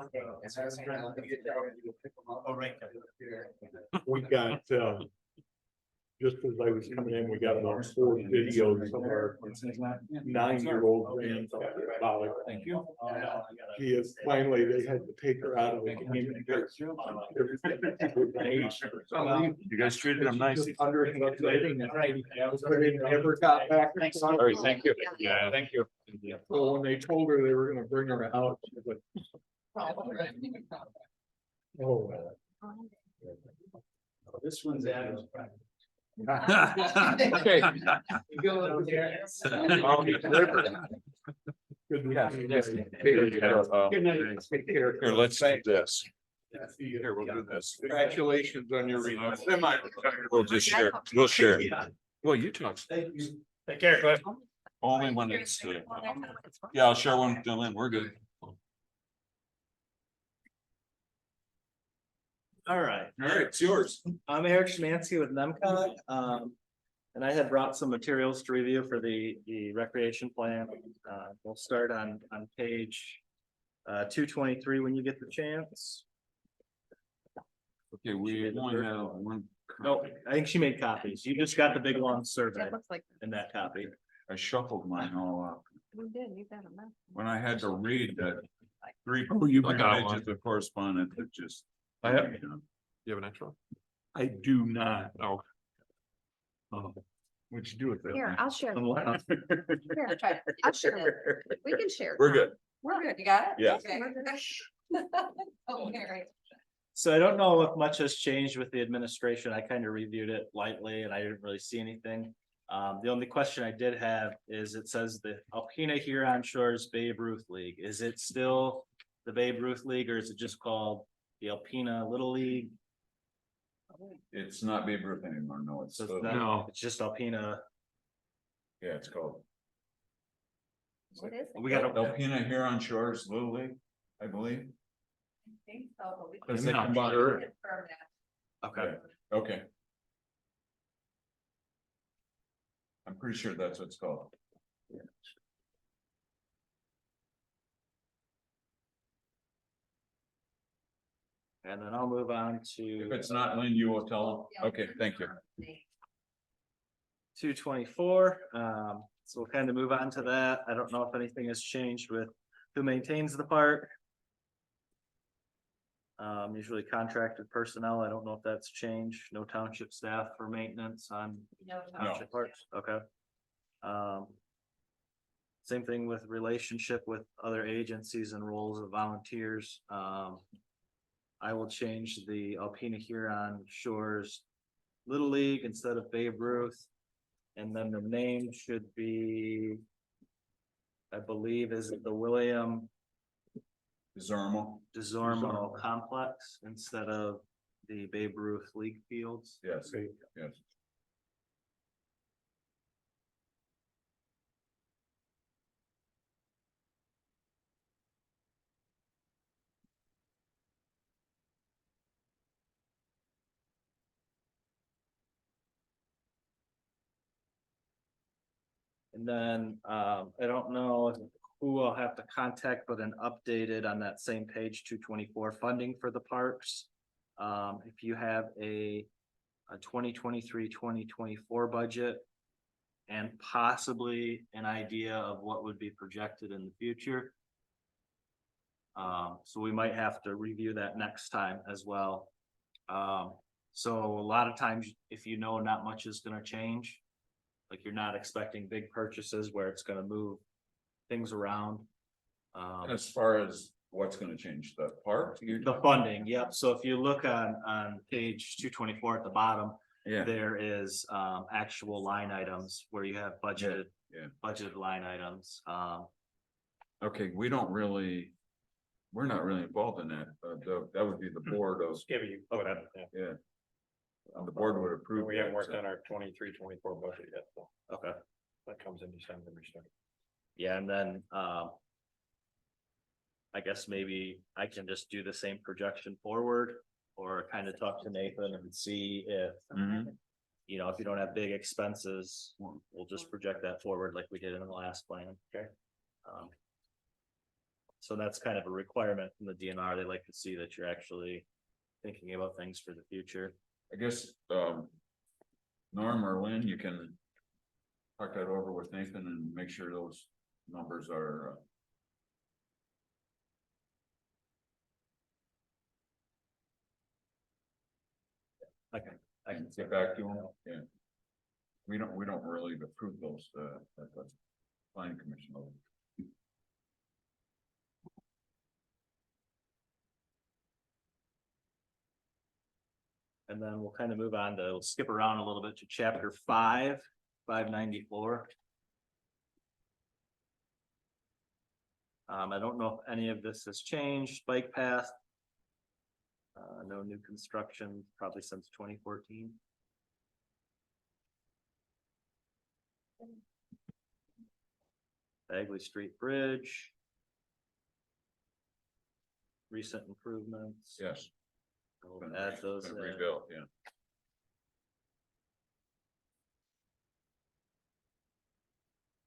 Oh, right. We got, just as I was coming in, we got about 4 videos of our 9-year-old granddaughter. Thank you. She is, finally, they had to take her out of the game. You guys treated him nice. But it never got back. All right, thank you. Yeah, thank you. So when they told her they were gonna bring her out, she was like, oh. This one's Adam's. Okay. You go over there. Good Yeah. Good night. Here, let's do this. Here, we'll do this. Congratulations on your. We'll just share, we'll share. Well, you talk. Thank you. Take care, Cliff. Only when it's, yeah, I'll share one with Dylan. We're good. All right, All right, it's yours. I'm Eric Schmansky with NEMCOG, and I had brought some materials to review for the recreation plan. We'll start on page 223 when you get the chance. Okay, we only have one. No, I think she made copies. You just got the big long survey That looks like in that copy. I shuffled mine all up. we did, you got a mess. When I had to read that 3 I got one. pages of correspondence, it just. I have, you have an extra? I do not. Oh. What'd you do with that? Here, I'll share. I'll Here, try. I'll share. We can share. We're good. We're good, you got it? Yeah. Okay. Okay, right. So I don't know if much has changed with the administration. I kind of reviewed it lightly and I didn't really see anything. The only question I did have is it says the Alpena Huron Shores Babe Ruth League. Is it still the Babe Ruth League, or is it just called the Alpena Little League? It's not Babe Ruth anymore, no, it's, So it's yeah, not, it's just Alpena. it's called. What is it? We got a, Alpena Huron Shores Little League, I believe. I think so, but we Cause can they not combine. sure. confirm that. okay. Yeah, okay. I'm pretty sure that's what it's called. And then I'll move on If to it's not, Lynn, you will tell them. Okay, thank you. 224. So we'll kind of move on to that. I don't know if anything has changed with who maintains the park. Usually contracted personnel. I don't know if that's changed. No township staff for maintenance on No, township parks. Okay. Same thing with relationship with other agencies and roles of volunteers. I will change the Alpena Huron Shores Little League instead of Babe Ruth. And then the name should be, I believe, is it the William Zormo, DeZormo Complex instead of the Babe Ruth League Fields? yes, yes. And then, I don't know who I'll have to contact, but an updated on that same page, 224 funding for the parks. If you have a 2023-2024 budget. And possibly an idea of what would be projected in the future. So we might have to review that next time as well. So a lot of times, if you know not much is gonna change. Like you're not expecting big purchases where it's gonna move things around. As far as what's gonna change, the park? The funding, yep. So if you look on page 224 at the bottom, Yeah, there is actual line items where you have budgeted. yeah. Budgeted line items. Okay, we're not really involved in that, that would be the board of, Give you, yeah. The board would approve. we haven't that, worked so- on our 23-24 budget yet, so Okay. that comes in December, we start. Yeah, and then I guess maybe I can just do the same projection forward. Or kind of talk to Nathan and see if, Mhm. you know, if you don't have big expenses, we'll just project that forward like we did in the last plan. Okay. So that's kind of a requirement from the DNR. They like to see that you're actually thinking about things for the future. I guess, Norm or Lynn, you can talk that over with Nathan and make sure those numbers are, I can get back to them, yeah. We don't really approve those, at the planning commission level. And then we'll kind of move on to, we'll skip around a little bit to chapter 594. I don't know if any of this has changed, bike path. No new construction, probably since 2014. Bagley Street Bridge. Recent improvements. Yes. We'll add those Been in. rebuilt, yeah.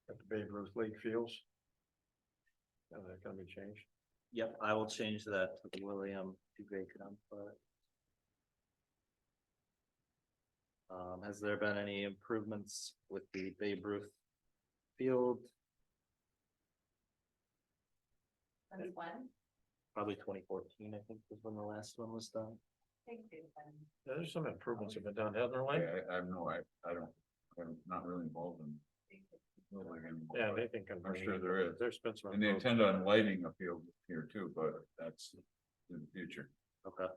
Got the Babe Ruth League fields. Is that gonna be changed? Yep, I will change that to the William Duguay Complex. Has there been any improvements with the Babe Ruth field? Since when? Probably 2014, I think, was when the last one was done. Thank you, Ben. There's some improvements have been done, hasn't there, I, Lynn? I have no, I'm not really involved in. building anymore, Yeah, but they think. I'm sure there is. There's been some. And they intend on lighting a field here too, but that's in the future. Okay.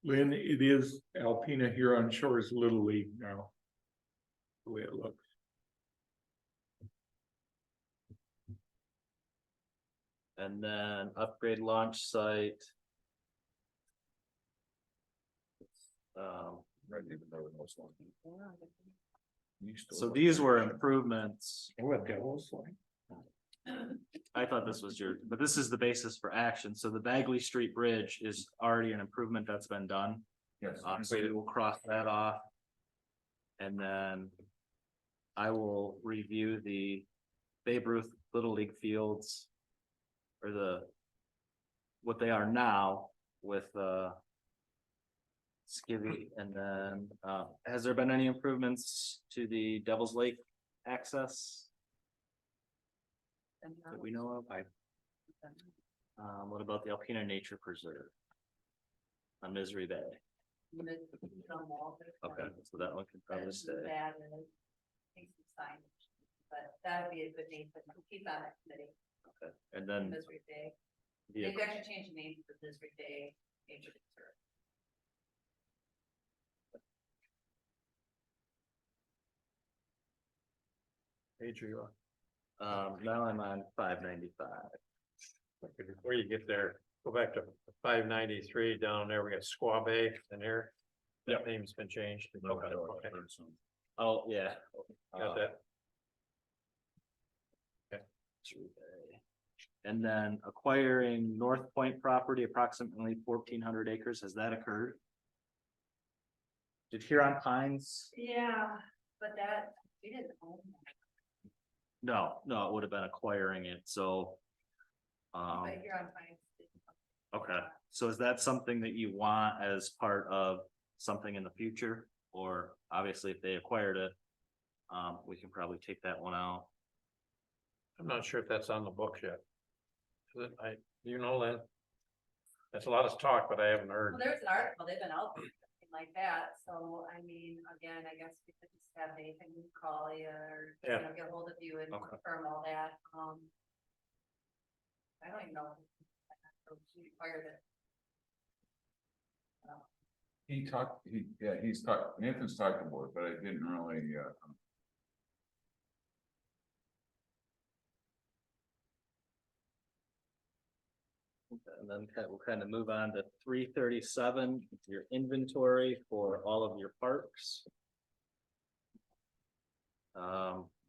Lynn, it is Alpena Huron Shores Little League now. The way it looks. And then upgrade launch site. Right, even though it was one. Used to So look these like were shit. improvements. What Devil's like? I thought this was your, but this is the basis for action. So the Bagley Street Bridge is already an improvement that's been done. Yes. So we will cross that off. And then I will review the Babe Ruth Little League fields. Or what they are now with, Skivvy, and then, has there been any improvements to the Devil's Lake access that we know of? What about the Alpena Nature Preserve? On Misery Bay, okay, so that one can probably stay. But that would be a good name for keep on that committee, Okay, and then Misery Bay. the, They've actually changed the name to Misery Bay Nature Reserve. Page are you now I'm on 595. on? Before you get there, go back to 593 down there. We got Squaw Bay in here. That name's been changed. Okay. Oh, yeah. Got that? Misery Bay. And then acquiring North Point property, approximately 1,400 acres, has that occurred? Did Huron Pines? Yeah, but that, we didn't own that, No, it would have been acquiring it, so. but here on Pines. Okay, so is that something that you want as part of something in the future? Or obviously if they acquired it, we can probably take that one out. I'm not sure if that's on the books yet. Is it? You know, Lynn? That's a lot of talk, but I haven't heard. Well, there was an article, they've been out there, something like that, so I mean, again, I guess we could just have Nathan call you or, you Yeah. know, get a hold of you and Okay. confirm all that, I don't even know. If she required it. He's talked, Nathan's talked about it, but I didn't really, And then we'll kind of move on to 337, your inventory for all of your parks.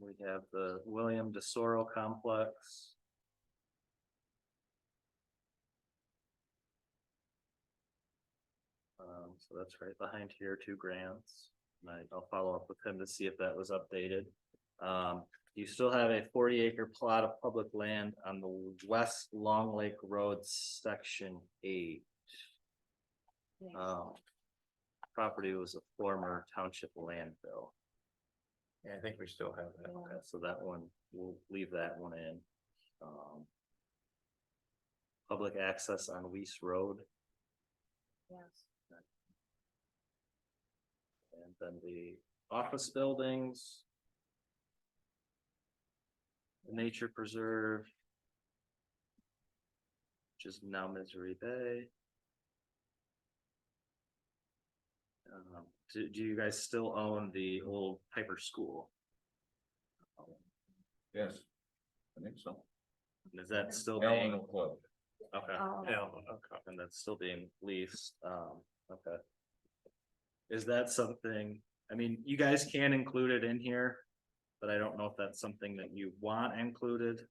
We have the William DeSoro Complex. So that's right behind here, 2 grants. And I'll follow up with him to see if that was updated. You still have a 40-acre plot of public land on the West Long Lake Road, section 8. Property was a former township landfill. Yeah, I think we still have that. Okay, so that one, we'll leave that one in. Public access on Weiss Road, Yes. and then the office buildings. The Nature Preserve, which is now Misery Bay. Do you guys still own the old Piper School? yes, I think so. And is that still being, Allen Club. okay, Oh, Yeah, okay. and that's still being leased, okay. Is that something, I mean, you guys can include it in here, but I don't know if that's something that you want included.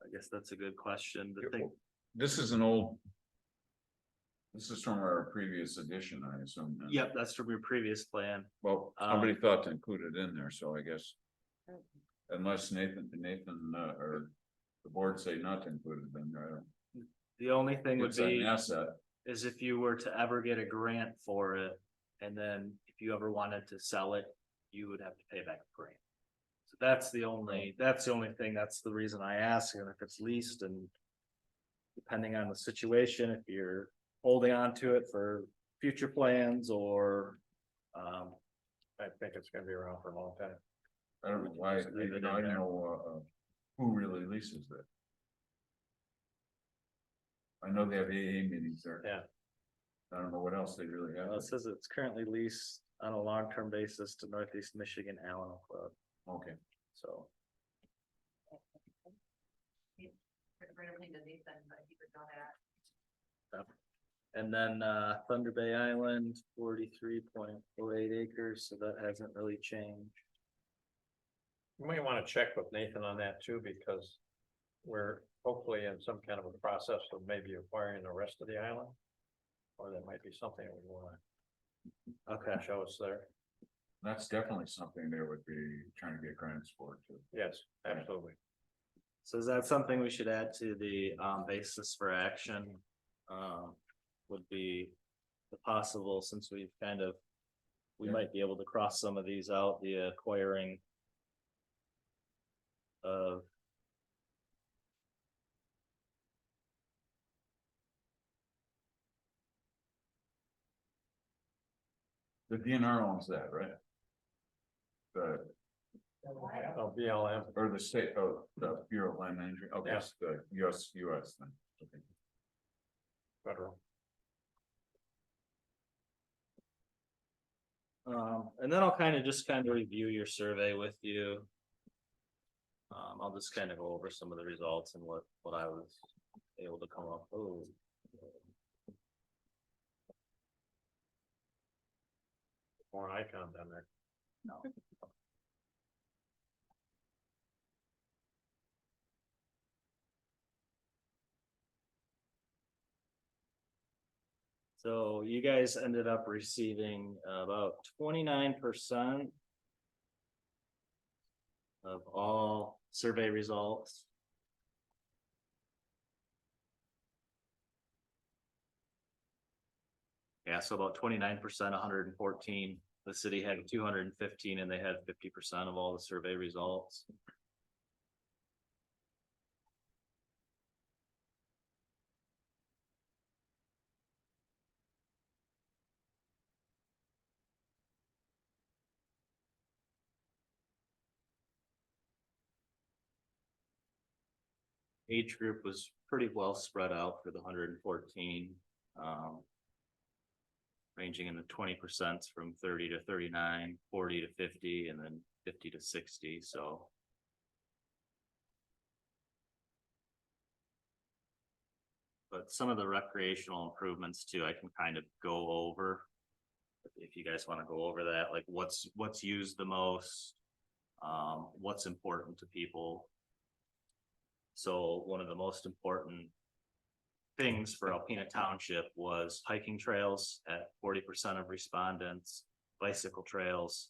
I guess that's a good question to think. This is an old. This is from our previous edition, I assume. then. Yep, that's from your previous plan. Well, somebody thought to include it in there, so I guess. Unless Nathan, or the board say not to include it in there. The only thing would It's an be asset. is if you were to ever get a grant for it, and then if you ever wanted to sell it, you would have to pay back the grant. So that's the only thing, that's the reason I ask, and if it's leased and depending on the situation, if you're holding on to it for future plans or, I think it's gonna be around for a long time. I don't know why, Just leave it in I there. know, who really leases that. I know they have AA meetings there. Yeah. I don't know what else they really have. it says it's currently leased on a long-term basis to Northeast Michigan Allen Club, Okay, so. bring everything to Nathan, but he would know that. And then Thunder Bay Island, 43.08 acres, so that hasn't really changed. You may want to check with Nathan on that too, because we're hopefully in some kind of a process of maybe acquiring the rest of the island. Or there might be something we want Okay. to show us there. That's definitely something they would be trying to get grants for too. Yes, absolutely. So is that something we should add to the basis for action? Would be the possible, since we've kind of, we might be able to cross some of these out, the acquiring of The DNR owns that, right? The, BLM. or the state, oh, the Bureau of Land Management, okay, Yeah. it's the US then. Okay. Federal. and then I'll just review your survey with you. I'll just kind of go over some of the results and what I was able to come up. Oh. More icon down there. No. So you guys ended up receiving about 29% of all survey results. Yeah, so about 29%, 114. The city had 215 and they had 50% of all the survey results. Age group was pretty well spread out for the 114. Ranging in the 20% from 30 to 39, 40 to 50, and then 50 to 60, so. But some of the recreational improvements too, I can kind of go over. If you guys want to go over that, like what's used the most, what's important to people. So one of the most important things for Alpena Township was hiking trails at 40% of respondents, bicycle trails,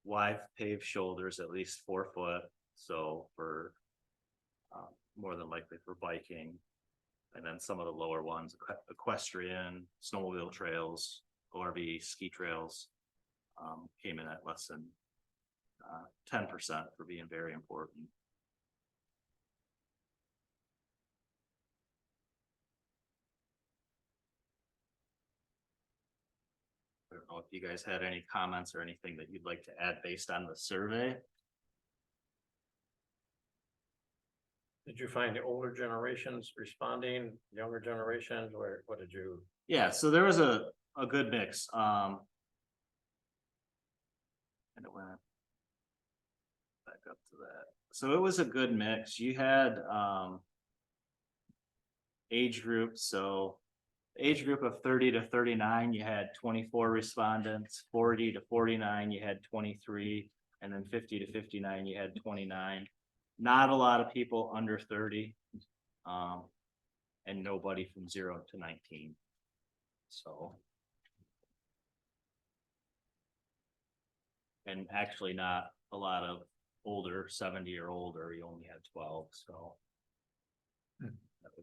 wide paved shoulders, at least 4 foot. So for more than likely for biking, and then some of the lower ones, equestrian, snowmobile trails, ORV, ski trails, came in at less than 10% for being very important. I don't know if you guys had any comments or anything that you'd like to add based on the survey. Did you find the older generations responding, younger generations, or what did you? Yeah, so there was a good mix. And it went back up to that. So it was a good mix. You had age groups. So age group of 30 to 39, you had 24 respondents, 40 to 49, you had 23, and then 50 to 59, you had 29. Not a lot of people under 30, and nobody from 0 to 19. So. And actually not a lot of older, 70 or older, you only had 12, so.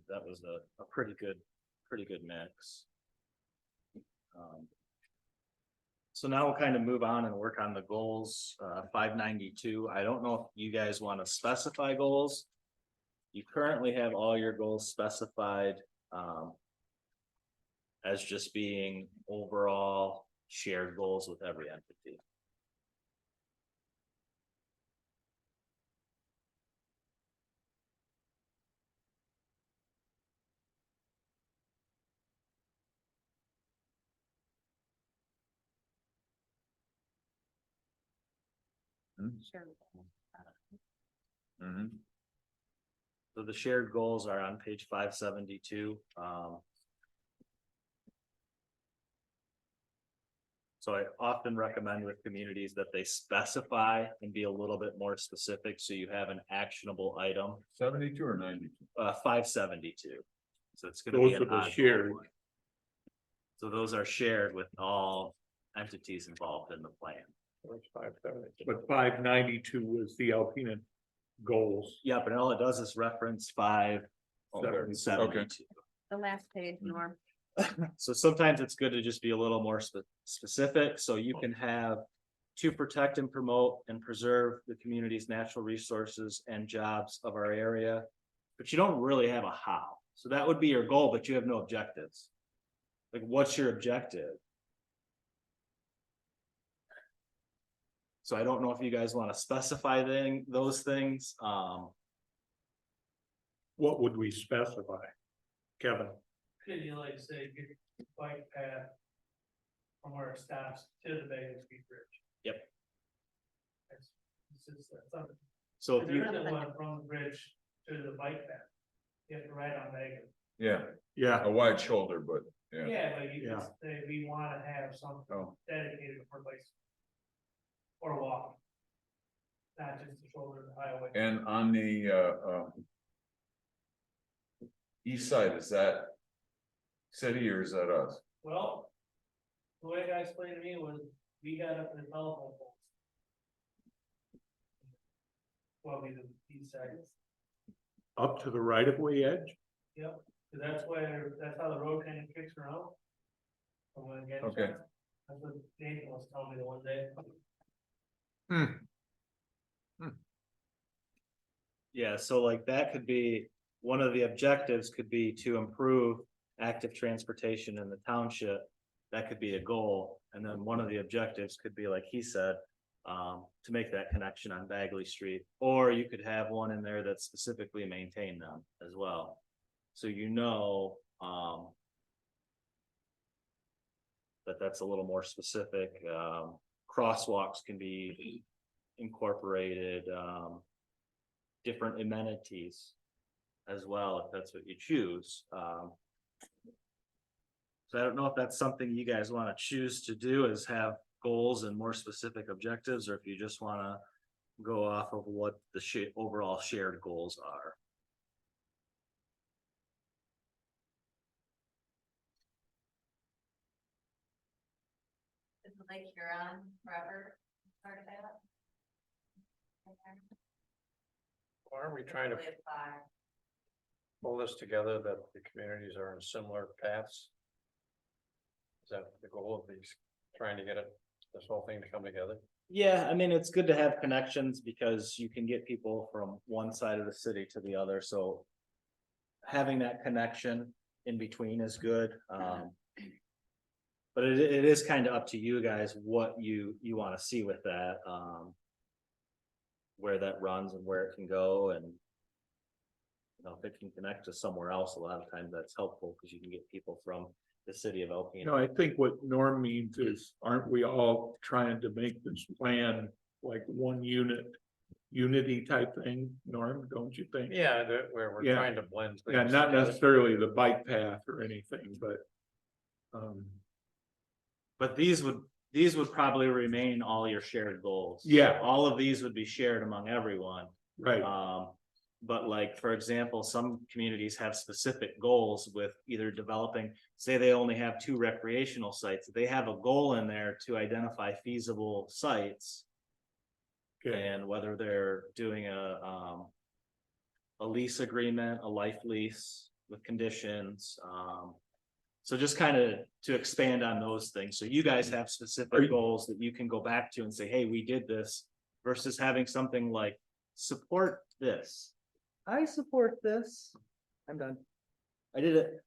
That was a pretty good mix. So now we'll kind of move on and work on the goals. 592, I don't know if you guys want to specify goals. You currently have all your goals specified as just being overall shared goals with every entity. Sure. Mm-hmm. So the shared goals are on page 572. So I often recommend with communities that they specify and be a little bit more specific, so you have an actionable item, 72 or 92? 572. So it's gonna be Those an are the odd shared. one. So those are shared with all entities involved in the plan. But 592 was the Alpena goals. Yep, and all it does is reference 572. The last page, Norm. So sometimes it's good to just be a little more specific, so you can have to protect and promote and preserve the community's natural resources and jobs of our area. But you don't really have a how. So that would be your goal, but you have no objectives. Like, what's your objective? So I don't know if you guys want to specify those things. What would we specify? Kevin? Could you like say, get the bike path from where it stops to the Vegas Beach Bridge? Yep. That's something. So if you, There isn't one from the bridge to the bike path. You have to ride on Vegas. Yeah, Yeah, a wide shoulder, but yeah. Yeah, but you Yeah. just say, we wanna have something Oh. dedicated for bicycle. Or walking. Not just the shoulder of the highway. And on the east side, is that city or is that us? Well, the way guy explained to me was, we got up in the telephone poles. Well, we the east side, up to the right of way edge. yep, 'cause that's how the road kind of kicks around. From when it gets Okay. there. That's what Nathan was telling me the one day. yeah, so like that could be, one of the objectives could be to improve active transportation in the township. That could be a goal, and then one of the objectives could be, like he said, to make that connection on Bagley Street. Or you could have one in there that specifically maintain them as well. So that's a little more specific. Crosswalks can be incorporated, different amenities as well, if that's what you choose. So I don't know if that's something you guys want to choose to do, is have goals and more specific objectives, or if you just want to go off of what the overall shared goals are. Is Lake Huron forever part of that? Aren't we trying to Really apply. pull this together, that the communities are in similar paths? Is that the goal of these, trying to get this whole thing to come together? Yeah, I mean, it's good to have connections because you can get people from one side of the city to the other, so having that connection in between is good. But it is kind of up to you guys what you want to see with that, where that runs and where it can go, and if it can connect to somewhere else, a lot of times that's helpful because you can get people from the city of Alpena. No, I think what Norm means is, aren't we all trying to make this plan like one unity type thing, Norm, don't you think? Yeah, where we're Yeah. trying to blend. Yeah, things not together. necessarily the bike path or anything, but. But these would probably remain all your shared goals. Yeah. All of these would be shared among everyone. Right, But like, for example, some communities have specific goals with either developing, say they only have 2 recreational sites, they have a goal in there to identify feasible sites. okay, And whether they're doing a lease agreement, a life lease with conditions, so just kind of to expand on those things. So you guys have Are specific you- goals that you can go back to and say, hey, we did this, versus having something like support this. I support this. I'm done. I did it.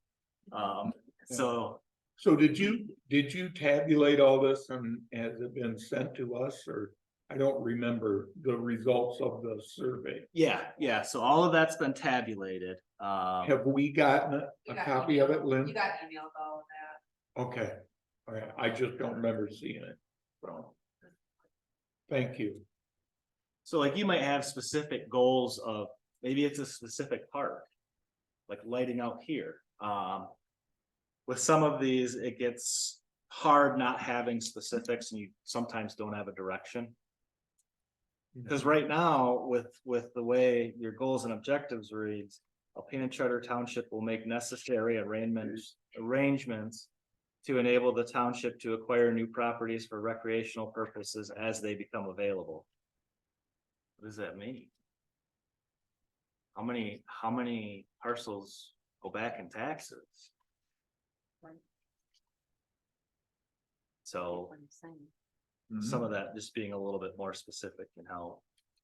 So so did you tabulate all this and has it been sent to us, or? I don't remember the results of the survey. yeah, so all of that's been tabulated. Have we gotten You a got copy of it, email- Lynn? You got emailed all of that. Okay, all right, I just don't remember seeing it, so. Thank you. So like you might have specific goals of maybe it's a specific park. Like lighting out here, with some of these, it gets hard not having specifics and you sometimes don't have a direction. Cause right now, with the way your goals and objectives reads, Alpena Charter Township will make necessary arrangements to enable the township to acquire new properties for recreational purposes as they become available. What does that mean? How many parcels go back in taxes? So What I'm saying. Mm-hmm. some of that just being a little bit more specific in how.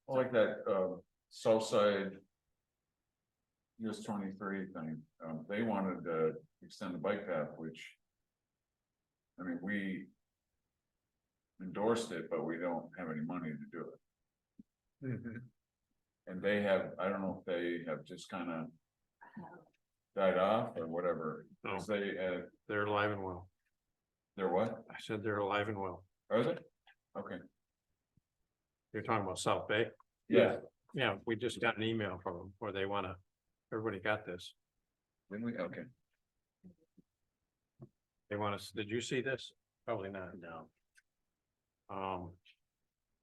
I like that, south side. US 23 thing, they wanted to extend the bike path, which. I mean, we. Endorsed it, but we don't have any money to do it. Mhm. And they have, I don't know if they have just kind of. Died off or whatever, 'cause they, They're alive and well. they're what, I said they're alive and well. are they? Okay, You're talking about South Bay? yeah, Yeah, we just got an email from them where they wanna, everybody got this. didn't we, okay, They want us, did you see this? Probably not. No.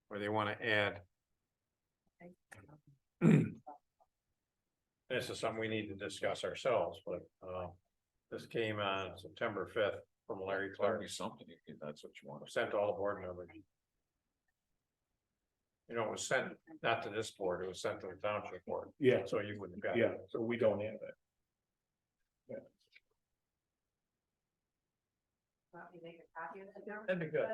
Where they wanna add. This is something we need to discuss ourselves, but, this came on September 5th from Larry that'd Clark, be something, if that's what you want. sent to all the board members. You know, it was sent, not to this board, it was sent to the township board, Yeah, so you wouldn't have got yeah, it. so we don't have that. Want me to make a copy of it now? That'd be good.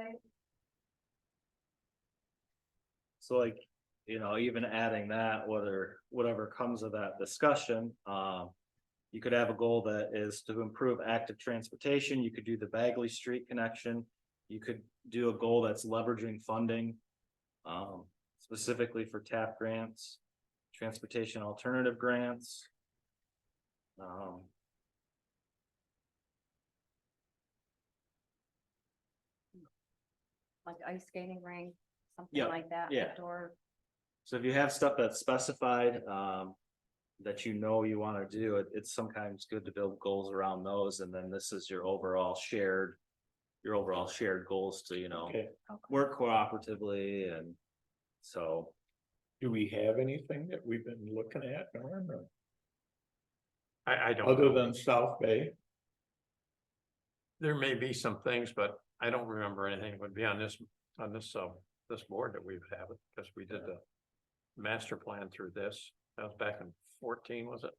So like, even adding that, whatever comes of that discussion, you could have a goal that is to improve active transportation. You could do the Bagley Street connection. You could do a goal that's leveraging funding, specifically for TAP grants, transportation alternative grants. Like ice skating rink, something Yeah, like that. yeah. Outdoor. So if you have stuff that's specified, that you wanna do, it's sometimes good to build goals around those, and then this is your overall shared goals to, Okay, work cooperatively, and so. do we have anything that we've been looking at, Norm, or I don't other know. than South Bay? There may be some things, but I don't remember anything would be on this board that we've had, because we did the master plan through this. That was back in 14, was it?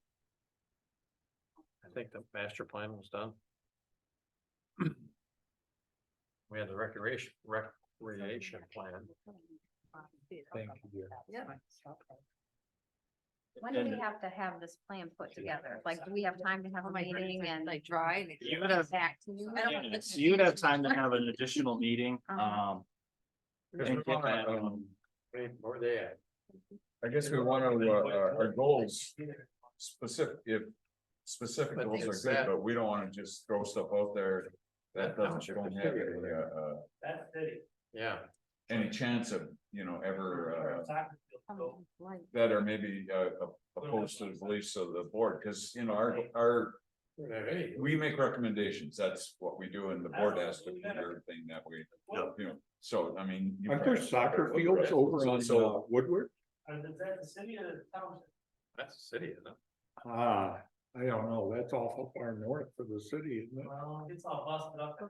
I think the master plan was done. We had the recreation plan. Thank you. Yeah. When do we have to have this plan put together? Like, do we have time to have a meeting and like dry? You would have- Back to you? So you'd have time to have an additional meeting, Uh-huh. and get that, Where they at? I guess we want to, our goals, specific But goals it's are good, that- but we don't want to just throw stuff out there. That doesn't, don't have That's city. Yeah, any chance of, ever, Oh, right. that or maybe, opposed to the beliefs of the board, because, we don't have any. we make recommendations, that's what we do, and the board has to do everything that we, so, I mean. you Aren't there probably- soccer fields over on Woodward? And is that the city or the township? That's the city, isn't it? I don't know, that's awful far north for the city, isn't it? Well, it's all busted up. and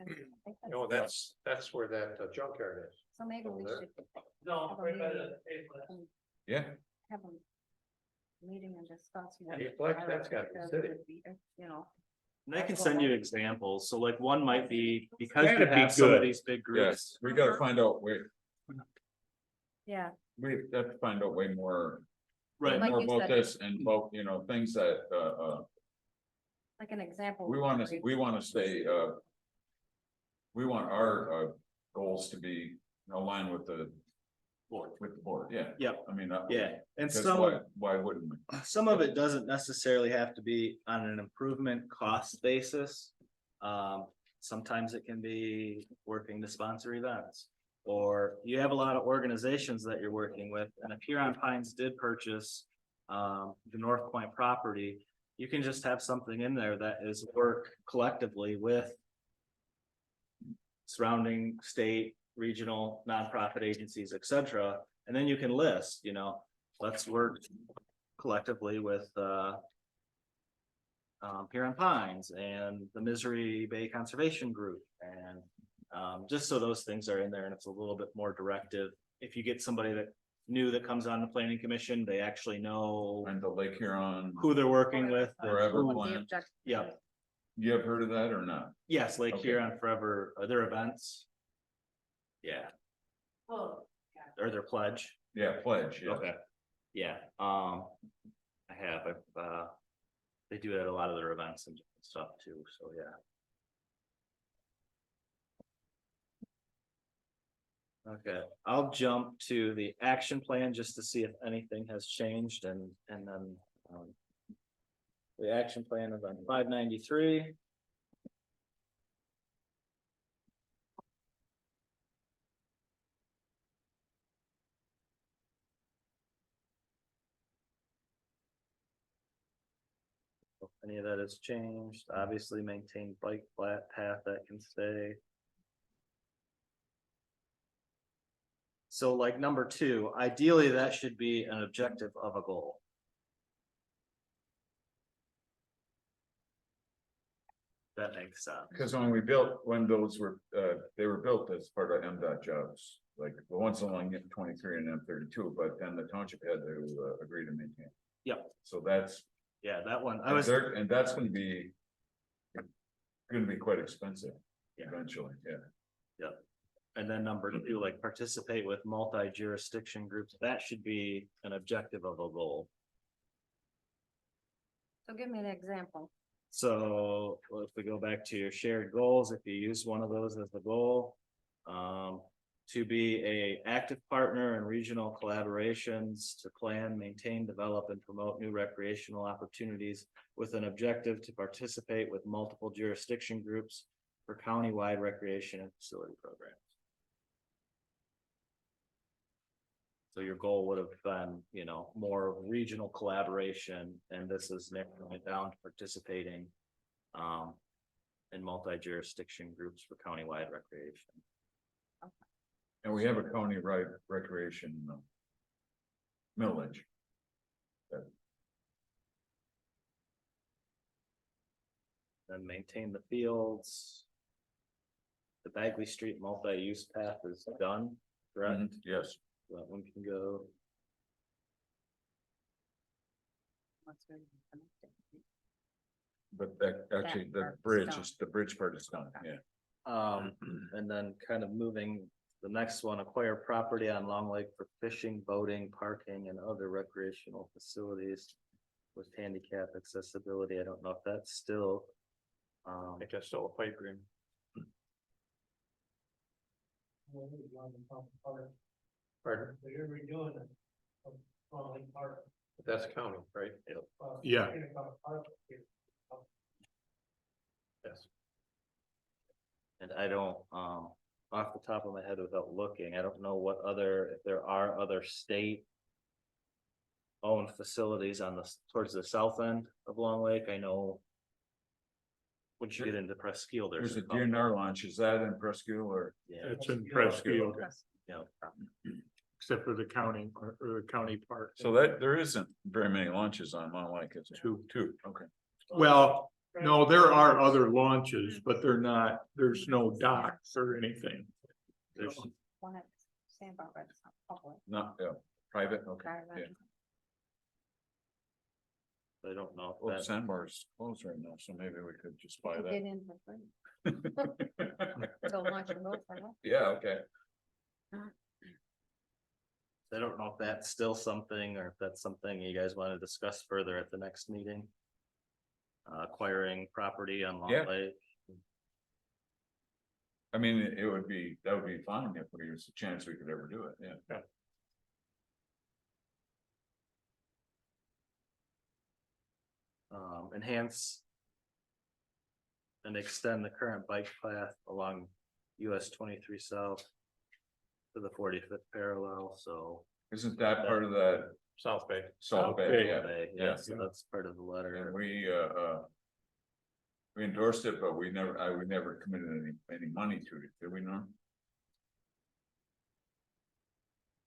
everything. No, that's where that junkyard is. So maybe we Over should No, right by the pavement. Yeah, have a meeting and discuss. what Hey, Flex, that's got the our city. would be, You know, and I can send you examples, so like one might be, because you That'd be have some of good. these big yes, groups. we gotta find out, yeah, we have to find out way more. Right, Like More you about said. this and about, things that, like an example. we wanna stay, we want our, goals to be aligned with the board, yeah. Yep. I mean. Yeah, and Because some, why wouldn't we? some of it doesn't necessarily have to be on an improvement cost basis. Sometimes it can be working to sponsor events. Or you have a lot of organizations that you're working with, and if Huron Pines did purchase the North Point property, you can just have something in there that is work collectively with surrounding state, regional, nonprofit agencies, et cetera. And then you can list, you know, let's work collectively with, Huron Pines and the Misery Bay Conservation Group. And, just so those things are in there and it's a little bit more directive. If you get somebody that new that comes on the planning commission, they actually know And the Lake Huron, who they're working with. and Forever who- What the Plan. object- Yeah, you have heard of that or not? yes, Lake Okay. Huron Forever, are their events? Yeah, Oh, or their pledge. Yeah, pledge, yeah. Okay. Yeah, I have, they do it at a lot of their events and stuff too, so yeah. Okay, I'll jump to the action plan just to see if anything has changed and then, the action plan is on 593. If any of that has changed, obviously maintain bike flat path that can stay. So like number 2, ideally that should be an objective of a goal. That makes sense. Because when those were, they were built as part of MDOT jobs, like the ones along M23 and M32, but then the township had to agree to maintain. Yep, So that's, yeah, that one, I and was, and that's gonna be quite expensive Yeah. eventually, yeah. and then number 2, like participate with multi-jurisdiction groups, that should be an objective of a goal. So give me an example. So well, if we go back to your shared goals, if you use one of those as the goal. To be a active partner in regional collaborations to plan, maintain, develop, and promote new recreational opportunities with an objective to participate with multiple jurisdiction groups for countywide recreation and facility programs. So your goal would have been, you know, more of regional collaboration, and this is narrowing it down to participating in multi-jurisdiction groups for countywide recreation. And we have a county-wide recreation millage. Then maintain the fields. The Bagley Street multi-use path is done, correct? Yes, That one can go. but that, actually, the part's bridge done. is, the bridge part is done, yeah. And then kind of moving the next one, acquire property on Long Lake for fishing, boating, parking, and other recreational facilities with handicap accessibility. I don't know if that's still. I think that's still a pipe dream. Pardon? They're redoing it. On Lake Park. That's county, right? Yeah. Yes. And I don't, off the top of my head without looking, I don't know what other, if there are other state. Owned facilities on the, towards the south end of Long Lake, I know. Once you get into Presque Isle, There's a couple. DNR launch, is that in Presque Isle or? Yeah, It's in Presque Isle, yeah. except for the county or the county part. So that, there isn't very many launches on Long Lake, it's two, okay. Well, no, there are other launches, but they're not, there's no docks or anything. There's, One at Sandbar, but it's not public. Not, private, okay, Private. yeah. I don't know Well, if that, Sandbar's closed right now, so maybe we could just buy You that. Get in for free. So launch your boat for that. Yeah, okay. I don't know if that's still something, or if that's something you guys want to discuss further at the next meeting. Acquiring property on Long Yeah. Lake. I mean, it would be, that would be fine if there was a chance we could ever do it, yeah. Enhance. And extend the current bike path along US 23 south. To the 45th parallel, so Isn't that part of that South Bay. South Bay, Bay. yeah. Yeah, so that's part of the letter. And we endorsed it, but we never committed any money to it, did we not?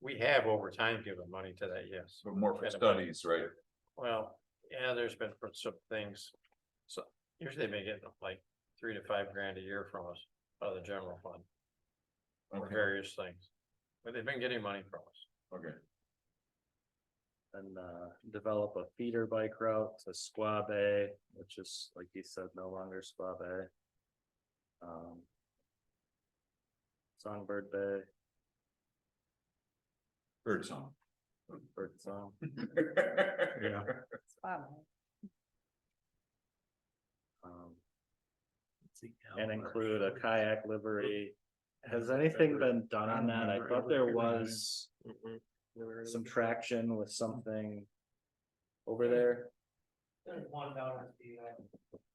We have over time given money to that, yes. But more for studies, right? Well, yeah, there's been for some things. So usually they've been getting like $3 to $5 grand a year from us out of the general fund for Okay, various things. But they've been getting money from us. okay. And develop a feeder bike route to Squaw Bay, which is, like you said, no longer Squaw Bay. Songbird Bay, Bird song. Bird Song. Yeah. Wow. And include a kayak livery. Has anything been done on that? I thought there was some traction with something over there. There's one down at the,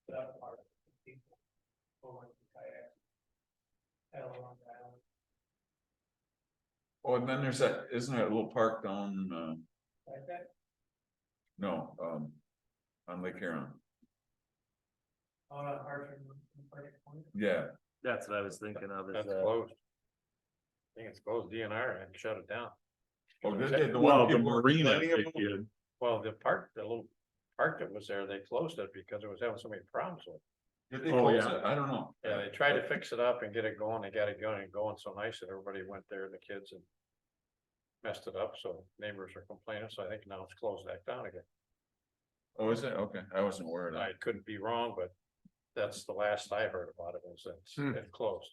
that part. People over in the kayak. Out on the island. Oh, and then there's that, isn't there a little park down, Like that, no, on Lake Huron? out on Hartford. Point. Yeah, That's what I was thinking of. Is That's that closed. I think it's closed. DNR and shut it down. oh, did they? Well, the people were marina, complaining they about? did. Well, the little park that was there, they closed it because it was having so many problems with it. Did they Oh, close yeah. it? I don't know. Yeah, they tried to fix it up and get it going. They got it going and going so nice that everybody went there, the kids, and messed it up. So neighbors are complaining. So I think now it's closed back down again. Oh, is it? Okay, I wasn't aware of that. I couldn't be wrong, but that's the last I heard about it was that it closed.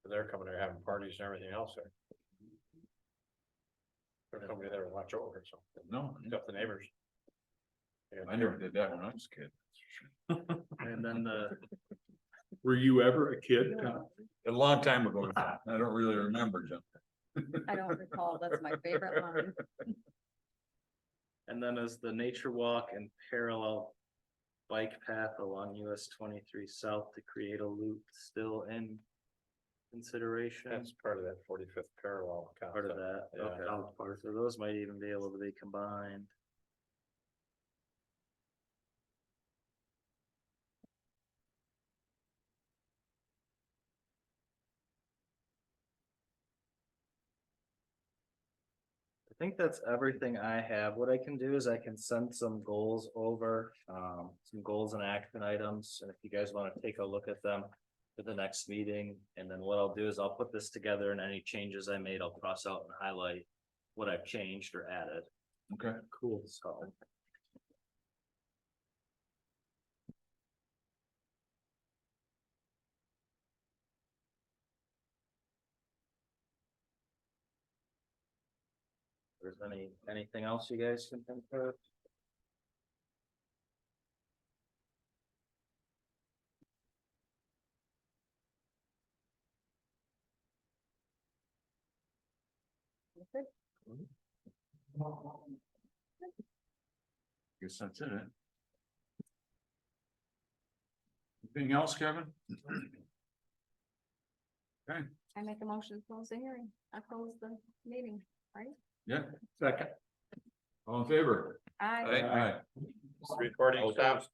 They're coming there having parties and everything else there. They're coming there to watch over, so, No, except the neighbors. I never did that when I was a kid. and then Were you ever a kid? Tom? A long time ago. I don't really remember, Jim. I don't recall. That's my favorite line. and then is the nature walk and parallel bike path along US 23 South to create a loop still in consideration? That's part of that 45th parallel. Part of that, Yeah. okay. So those might even be able to be combined. I think that's everything I have. What I can do is I can send some goals over, some goals and action items, and if you guys want to take a look at them for the next meeting, and then what I'll do is I'll put this together and any changes I made, I'll cross out and highlight what I've changed or added. Okay. Cool. So. If there's anything else you guys can think of? Guess that's it. Anything else, Kevin? Okay, I make a motion to close the hearing. I close the meeting, right? yeah, Second. all in favor? I. Aye. Recording stops.